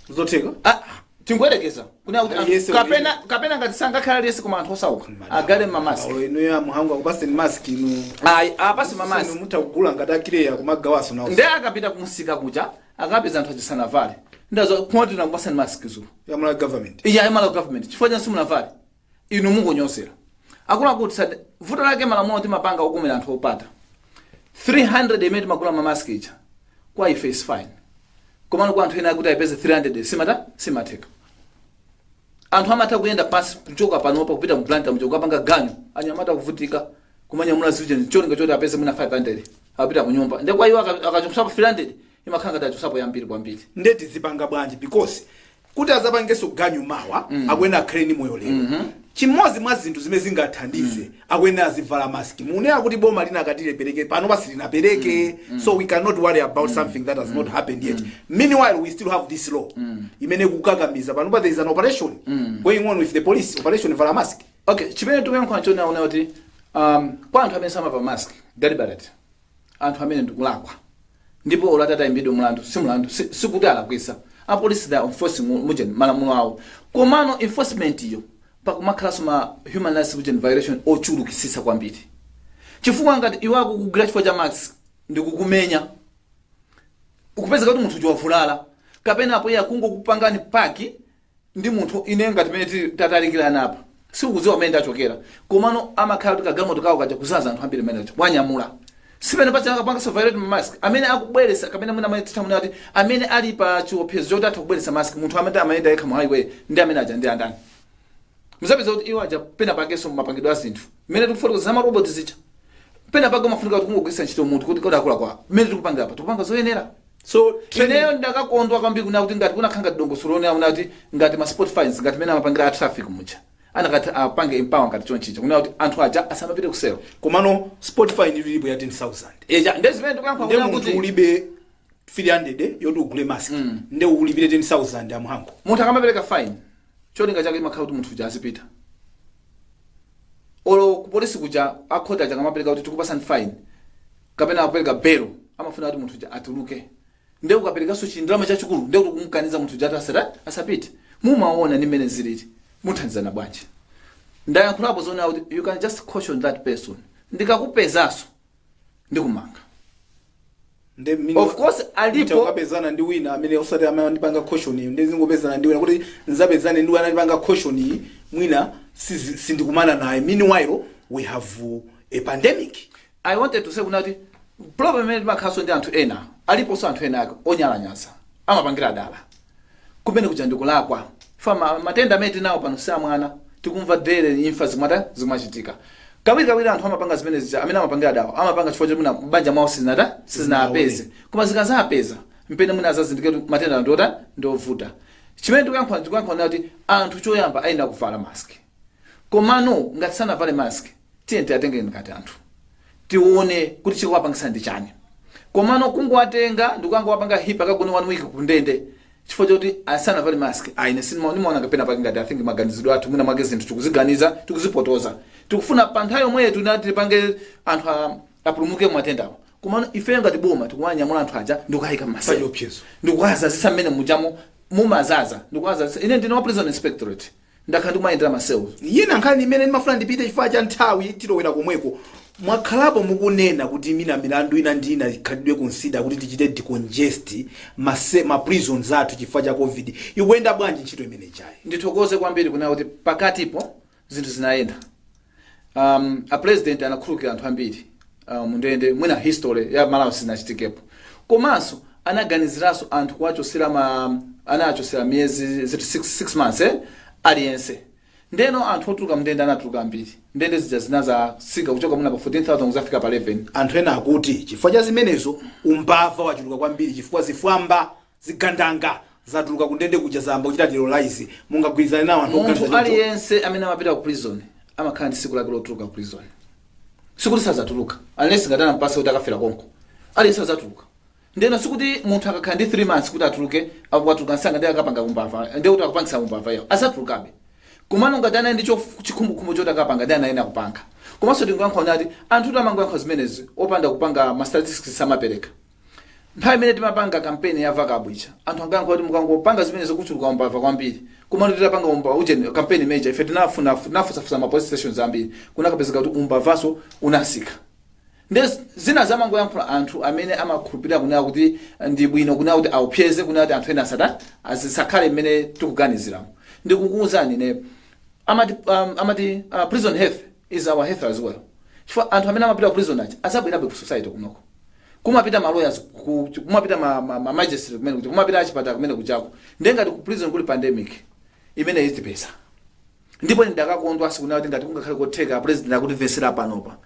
Speaker 1: zotheka
Speaker 3: tingwerekeza kuna kuti kapena ngati sangakhala aliyese koma anthu osauka agale mamask
Speaker 1: ino ya Muhango akupase mask ino
Speaker 3: apase mamask
Speaker 1: mutakugula ngati akileya kumagawaso nawo
Speaker 3: ndi akapita kumusika kucha akapeza anthu achisana vale ndazo kumati nakupasa mask zulu
Speaker 1: ya mala government
Speaker 3: ya mala government chifukwa chansi munavale inu mungonyosera akula kuti sade vuto lake malamulo ti mapanga okumira anthu opata 300 imene magula mamask icha kwa ife is fine komano kwa anthu ena kuti ayipeze 300 simatheka anthu amata kuyenda pasi kuchoka panopa kupita mu planta muchoka panga ganyo anyamata kuvutika kumanyamula zije cholinga choti apeze mwina 500 apita ku nyumba ndi kwa iwo akachopsapo 300 imakhanga tachosapo yambiri kwambiri
Speaker 1: ndeti zipanga bwanji because kuti azapangeso ganyo mawa akwena akhale ni moyo lero chimozi mwa zinthu zimene zingathandize akwena azivala mask munena kuti boma lina akatilepereke pano basi linapereke so we cannot worry about something that has not happened yet meanwhile we still have this law imene kukakamiza pano but there is an operation going on with the police operation vala mask
Speaker 3: okay chimene tukuyankhula chona una kuti kwa anthu amene samavala mask deliberate anthu amene ndikulakwa ndipo olatata imbidwe mlandu si mlandu sikuti alakwisa apolisi da enforcing mujen malamulo awo komano enforcement iyo pakumakhalanso ma human rights mujen violation ochulukisisa kwambiri chifukwa ngati iwe akukugwira chifukwa cha max ndikukumenya ukupeza kuti munthu chiwavulala kapena apo iye akungokupangani paki ndi munthu ine ngati mene tatalikirana apa sikukudziwa kumene ndachokera komano amakhala kuti kagalimoto kawo kaja kuzaza anthu ambiri mene wanyamula sipene pacha akapanga violate mask amene akubweretsa kapena mwina amene titamuna kuti amene ali pa chiopsezo choti atha kubweretsa mask munthu amene amayenda yekha mu highway ndi amene aja ndi andani muzapeza kuti iwo aja pena pakenso mapangidwe a zinthu mmene tikufotokoza za maroboti zicha pena pake mafunika kuti kungogwisa ntchito munthu kuti kodi akula kwa mmene tikupangira apa tikupanga zoyenera so ineyo ndakakondwa kwambiri kuna kuti ngati kunakhanga dongosolo una kuti ngati ma sport fines ngati mene amapangira a traffic mucha anakati apange empower ngati chonchicha kuna kuti anthu aja asamapite kuselo
Speaker 1: komano sport fine ilipo ya 10,000
Speaker 3: eja ndezimene tikuyankha
Speaker 1: kuti munthu ulibe 300 yoti ugule mask nde ulipire 10,000 amuhango
Speaker 3: munthu akamapereka fine cholinga chake makhala kuti munthu uja azipita olo ku polisi kuja akhota aja akamapereka kuti tikupasani fine kapena akupereka belo amafuna kuti munthu uja atuluke nde ukaperekanso chindalama chachikulu nde kuti kumkaniza munthu uja asapite mumaona ni mmene ziliti muthandizana bwanji ndayankhulapo zoona kuti you can just caution that person ndikakupezanso ndikumanga of course alipo
Speaker 1: kapezana ndi wina amene usati amandipanga caution ndizingopezana ndi wina kuti nzapezane ndi wina anandipanga caution mwina sindikumana naye meanwhile we have a pandemic.
Speaker 3: I wanted to say kuti problem imene timakhaso ndi anthu ena aliponso anthu ena onyalanyaza amapangira dala kumene kuja ndikulakwa fama matenda amene tinawo pano si amwana tikumva dele imfa zimachitika kawiri anthu amapanga zimene zija amene amapangira dawa amapanga chifukwa choti mbanja mwawo sizinapeze koma zikazapeza mpene mwina azazindike kuti matenda ndovuta chimene tikuyankhula kuti anthu choyamba ayenda kuvala mask komano ngati sanavale mask tiye tiyatenge ngati anthu tione kuti chikuwapangisa ndi chani komano kungowatenga ndikangowapanga hipa kagone 1 week kundende chifukwa choti asanavale mask aine nimaona kapena pake ngati I think maganizidwe athu mwina mwake zinthu tikuziganiza tikuzipotoza tikufuna pa nthawi yomweyo tunati tipange anthu apulumuke mwatendawo komano ife ngati boma tikuwanyamula anthu aja ndikuyika maselo ndikuwazazisa mmene mujamo mumazaza ndikuwazazisa ine ndine wa prison inspectorate ndakhala ndikumayendera maselo
Speaker 1: yena nkhani imene ndimafuna ndipite chifukwa cha nthawi tilowera komweko mwakhalapo mukunena kuti mina milandu ina ndina ikhalidwe consider kuti tichite decongest ma prisons athu chifukwa cha covid ikuyenda bwanji ntchito imene chayi
Speaker 3: ndithokoze kwambiri kuna kuti pakatipo zinthu zinayenda a president anakhululukira anthu ambiri mundende mwina history ya Malawi sinachitikepo komanso anaganiziranso anthu kuwachosera anachosera miyezi 6 months aliyense ndeno anthu otuluka mndende anatuluka ambiri ndende zija zinazasika kuchoka muna pa 14,000 kuzafika pa 11
Speaker 1: anthu ena akuti chifukwa cha zimenezo umbava wachuluka kwambiri chifukwa zifwamba zigandanga zatuluka kundende kuja zamba kuchita terrorize mungagwirizana nawo anthu
Speaker 3: munthu aliyense amene amapita ku prison amakhala ndi siku lake lotuluka ku prison sikuti sazatuluka unless ngatana mpasa kuti akafera konko aliyense azatuluka ndeno sikuti munthu akakhala ndi 3 months kuti atuluke akatuluka nsanga ndi akapanga umbava ndi kuti akupangisa umbava yawo azatulukabe kumano ngatana ndicho chikhumbukhumbu choti akapanga ndi anaena kupanga komanso tingoyankhula kuti anthu tamangoyankha zimenezi opanda kupanga ma statistics samapereka nthawi imene timapanga kampeni ya vakabwicha anthu angayankha kuti mukangopanga zimenezi kuchuluka umbava kwambiri kumano titapanga umbava ujeni kampeni major ife tinafusafusa ma police stations ambiri kunakapezeka kuti umbavaso unasika ndi zina zamangoyankhula anthu amene amakhulupirira kunena kuti ndi bwino kunena kuti aupyeze kunena kuti anthu ena azisakhale mmene tikuganiziramo ndikukuwuzani ne amati prison health is our health as well chifukwa anthu amene amapita ku prison aja asabwerabe ku society kunoko kumapita ma lawyers kumapita ma magistrate kumene kuti kumapita achipata kumene kuchako ndengati ku prison kuli pandemic imene izitipesa ndipo ndakakondwa sikunena kuti ngati kungakhale kotheka president akuti vesera panopa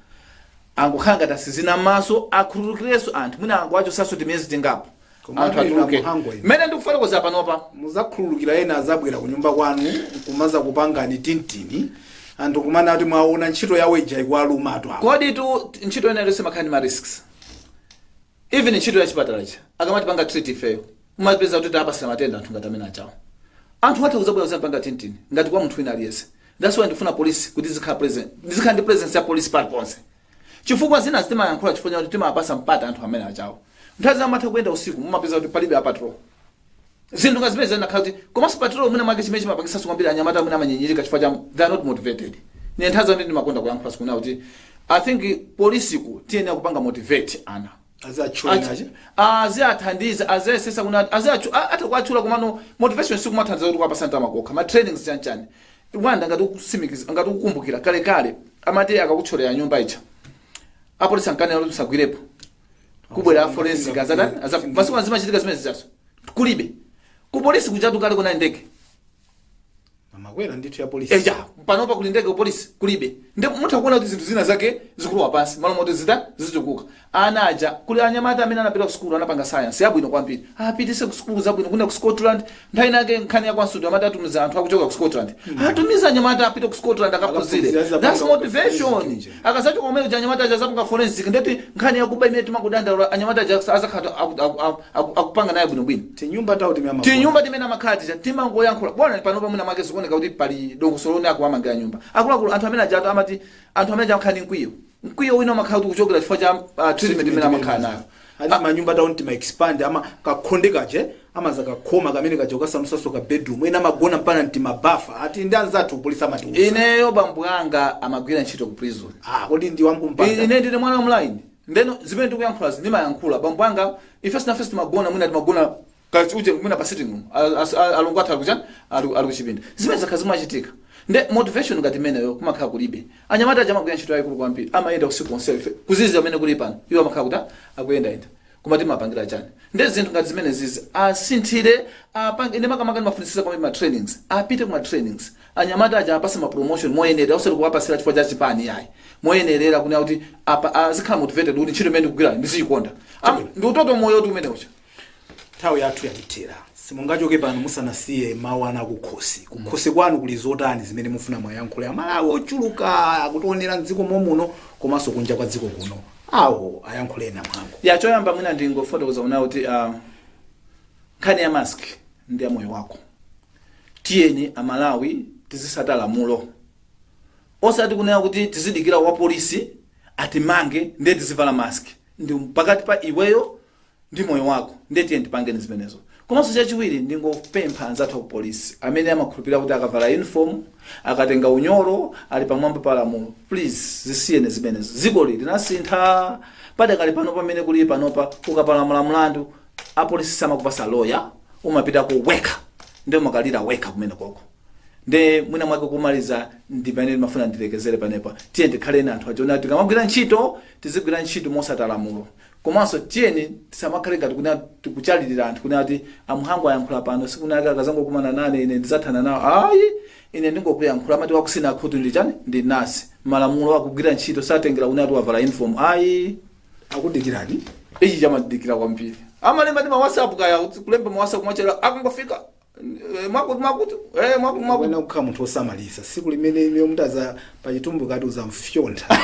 Speaker 3: angokhala ngati asizina maso akhululukireso anthu mwina angwacho saso timiyezi tingapo anthu atuluke mmene ndikufotokoza panopa
Speaker 1: muzakhululukira ena azabwera ku nyumba kwanu kumaza kupangani tintini anthu kumana kuti mwaona ntchito yawo ija ikuwaluma atu awo
Speaker 3: kodi tu ntchito ena yonse makhala ndi ma risks even ntchito ya chipatalacha akamati panga treat ifeyo mumapeza kuti tapasira matenda anthu ngati amene achawo anthu atha kuzabwera kuzapanga tintini ngati kwa munthu wina aliyense that's why ndifuna polisi kuti zikhala present ndi presence ya polisi paliponse chifukwa zina zitimayankhula chifukwa kuti timapasa mpata anthu amene achawo nthawi zina amatha kuyenda usiku mumapeza kuti palibe a patrol zinthu ngazimene nakhala kuti komanso patrol mwina mwake chimene chimapangisanso kwambiri anyamata amene amanyinyirika chifukwa cha they are not motivated. Ine nthawi zina ndimakonda kuyankhula siku nawo kuti I think polisiku tiyenera kupanga motivate ana azathandiza azesesa kuna atakwachula kumano motivation siku mathandiza kuti kwapasa ntama kokha ma trainings chanchani Rwanda ngati ukusimikiza ngati ukukumbukira kale kale amati akakutcholera nyumba icha apolisi ankane alo tusagwirepo kubwera forensic azata masiku azima chitika zimene zizaso kulibe ku polisi kujatu kale kuna ndege
Speaker 1: makwera ndithu ya polisi
Speaker 3: eja panopa kuli ndege polisi kulibe nde mutakuona kuti zinthu zina zake zikulowa pansi malo moto zichikuka ana aja kuli anyamata amene anapita ku school anapanga science yabwino kwambiri apitise ku school zabwino kuna ku Scotland nthawi nake nkhani ya kwansudu amati atumiza anthu akuchoka ku Scotland atumiza anyamata apita ku Scotland akaphunzire that's motivation akasachoka kumene uja anyamata aja zapanga forensic ndeti nkhani yakuba imene timakudanda anyamata aja azakhala akupanga naye bwinobwino
Speaker 1: tinyumba
Speaker 3: timene amakhati timangoyankhula bwana panopa mwina make zikuoneka kuti pali dongosoloni akuwamangira nyumba akuluakulu anthu amene aja amati anthu amene amakhala mkwiyo wina amakhala kuti kuchokera chifukwa cha treatment imene amakhala nayo
Speaker 1: ali manyumba tawo tima expand ama kakhondeka je amaza kakhoma kamene kajoka samusaso ka bedroom ena magona mpana ntima bafa ati ndi anzathu polisi amatiusa
Speaker 3: ineyo bambo anga amagwira ntchito ku prison
Speaker 1: kodi ndi wangu mpanda
Speaker 3: ine ndine mwana online ndeno zimene ndikuyankhula ndimayankhula bambo anga ifesi na first magona mwina timagona kasi uje mwina pa sitting room alongo atha kuchani ali kuchipinda zimene zakhazimachitika nde motivation ngati imeneyo kumakhala kulibe anyamata aja amagwira ntchito yayikulu kwambiri amayenda usiku onse kuzizi amene kuli pano iwo amakhala kuti akuyendayenda koma timapangira chani nde zinthu ngati zimene zizi asinthire ine makamaka ndimafunisisa kwambiri ma trainings apite kuma trainings anyamata aja apase ma promotion moyenera osati kuwapasira chifukwa cha chipani yayi moyenerera kunena kuti azikhala motivated kuti ntchito imene ndikugwira ndiziyikonda ndi utoto moyo kuti umenewo
Speaker 1: nthawi yathu yatithera simungachoke pano musanasiye mawu ana kukhosi kwanu kuli zotani zimene mufuna mwayankhula amalawi ochuluka akutionera mdziko momuno komanso kunja kwa dziko kuno awo ayankhuleni mwangu
Speaker 3: choyamba mwina ndingofotokoza kuona kuti nkhani ya mask ndi ya moyo wako tiyeni amalawi tizisata lamulo osati kunena kuti tizidikira wa polisi atimange ndiye tizivala mask ndi pakati pa iweyo ndi moyo wako ndiye tiyeni tipange zimenezo komanso chachiwiri ndingopempha anzathu ku polisi amene amakhulupirira kuti akavala uniform akatenga unyolo ali pamwamba pa lamulo please zisiyene zimenezo dziko linasintha padakali pano pamene kuli panopa ukapalamula mlandu apolisi samakupasa lawyer umapita ku weka ndio makalira weka kumene koko nde mwina mwake kumaliza ndipane mafuna ndilekezere panepa tiye ndikhale na anthu achiona kuti tikamagwira ntchito tizigwira ntchito mosata lamulo komanso tiyeni tisamakhale ngati kuna tikuchalirira anthu kuna kuti amuhangu ayankhula pano sikunake akazangokumana nane ine ndizathana nawo ayi ine ndingokuyankhula amati wakusina akhutu ndi chani ndi nasi malamulo akugwira ntchito satengera kuna kuti wavala uniform ayi
Speaker 1: akudikirani
Speaker 3: iyi chamadikira kwambiri amalemba ndi ma WhatsApp kaya kulemba ma WhatsApp mwachera akungofika mwakuti
Speaker 1: wena kukhala munthu osamalisa siku limene imeyo mutaza pachitumbu kati uzamfyontha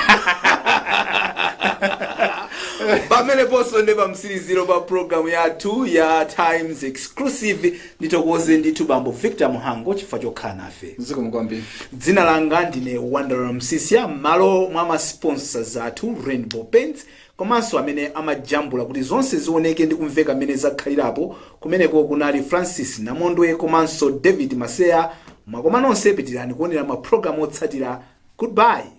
Speaker 1: pamene ponso ndi pamsiriziro pa programu yathu ya Times Exclusive nditokoze ndithu bambo Victor Muhango chifukwa chokhala nafe
Speaker 3: zikomo kwambiri
Speaker 1: dzina langa ndine Wanderer Msisia malo mwa ma sponsors athu Rainbow Paints komanso amene amajambula kuti zonse zioneke ndi kumveka amene zakhalirapo kumeneko kunali Francis Namondwe komanso David Maseya mwakoma nonse pitirani kuonera ma program otsatira. Goodbye.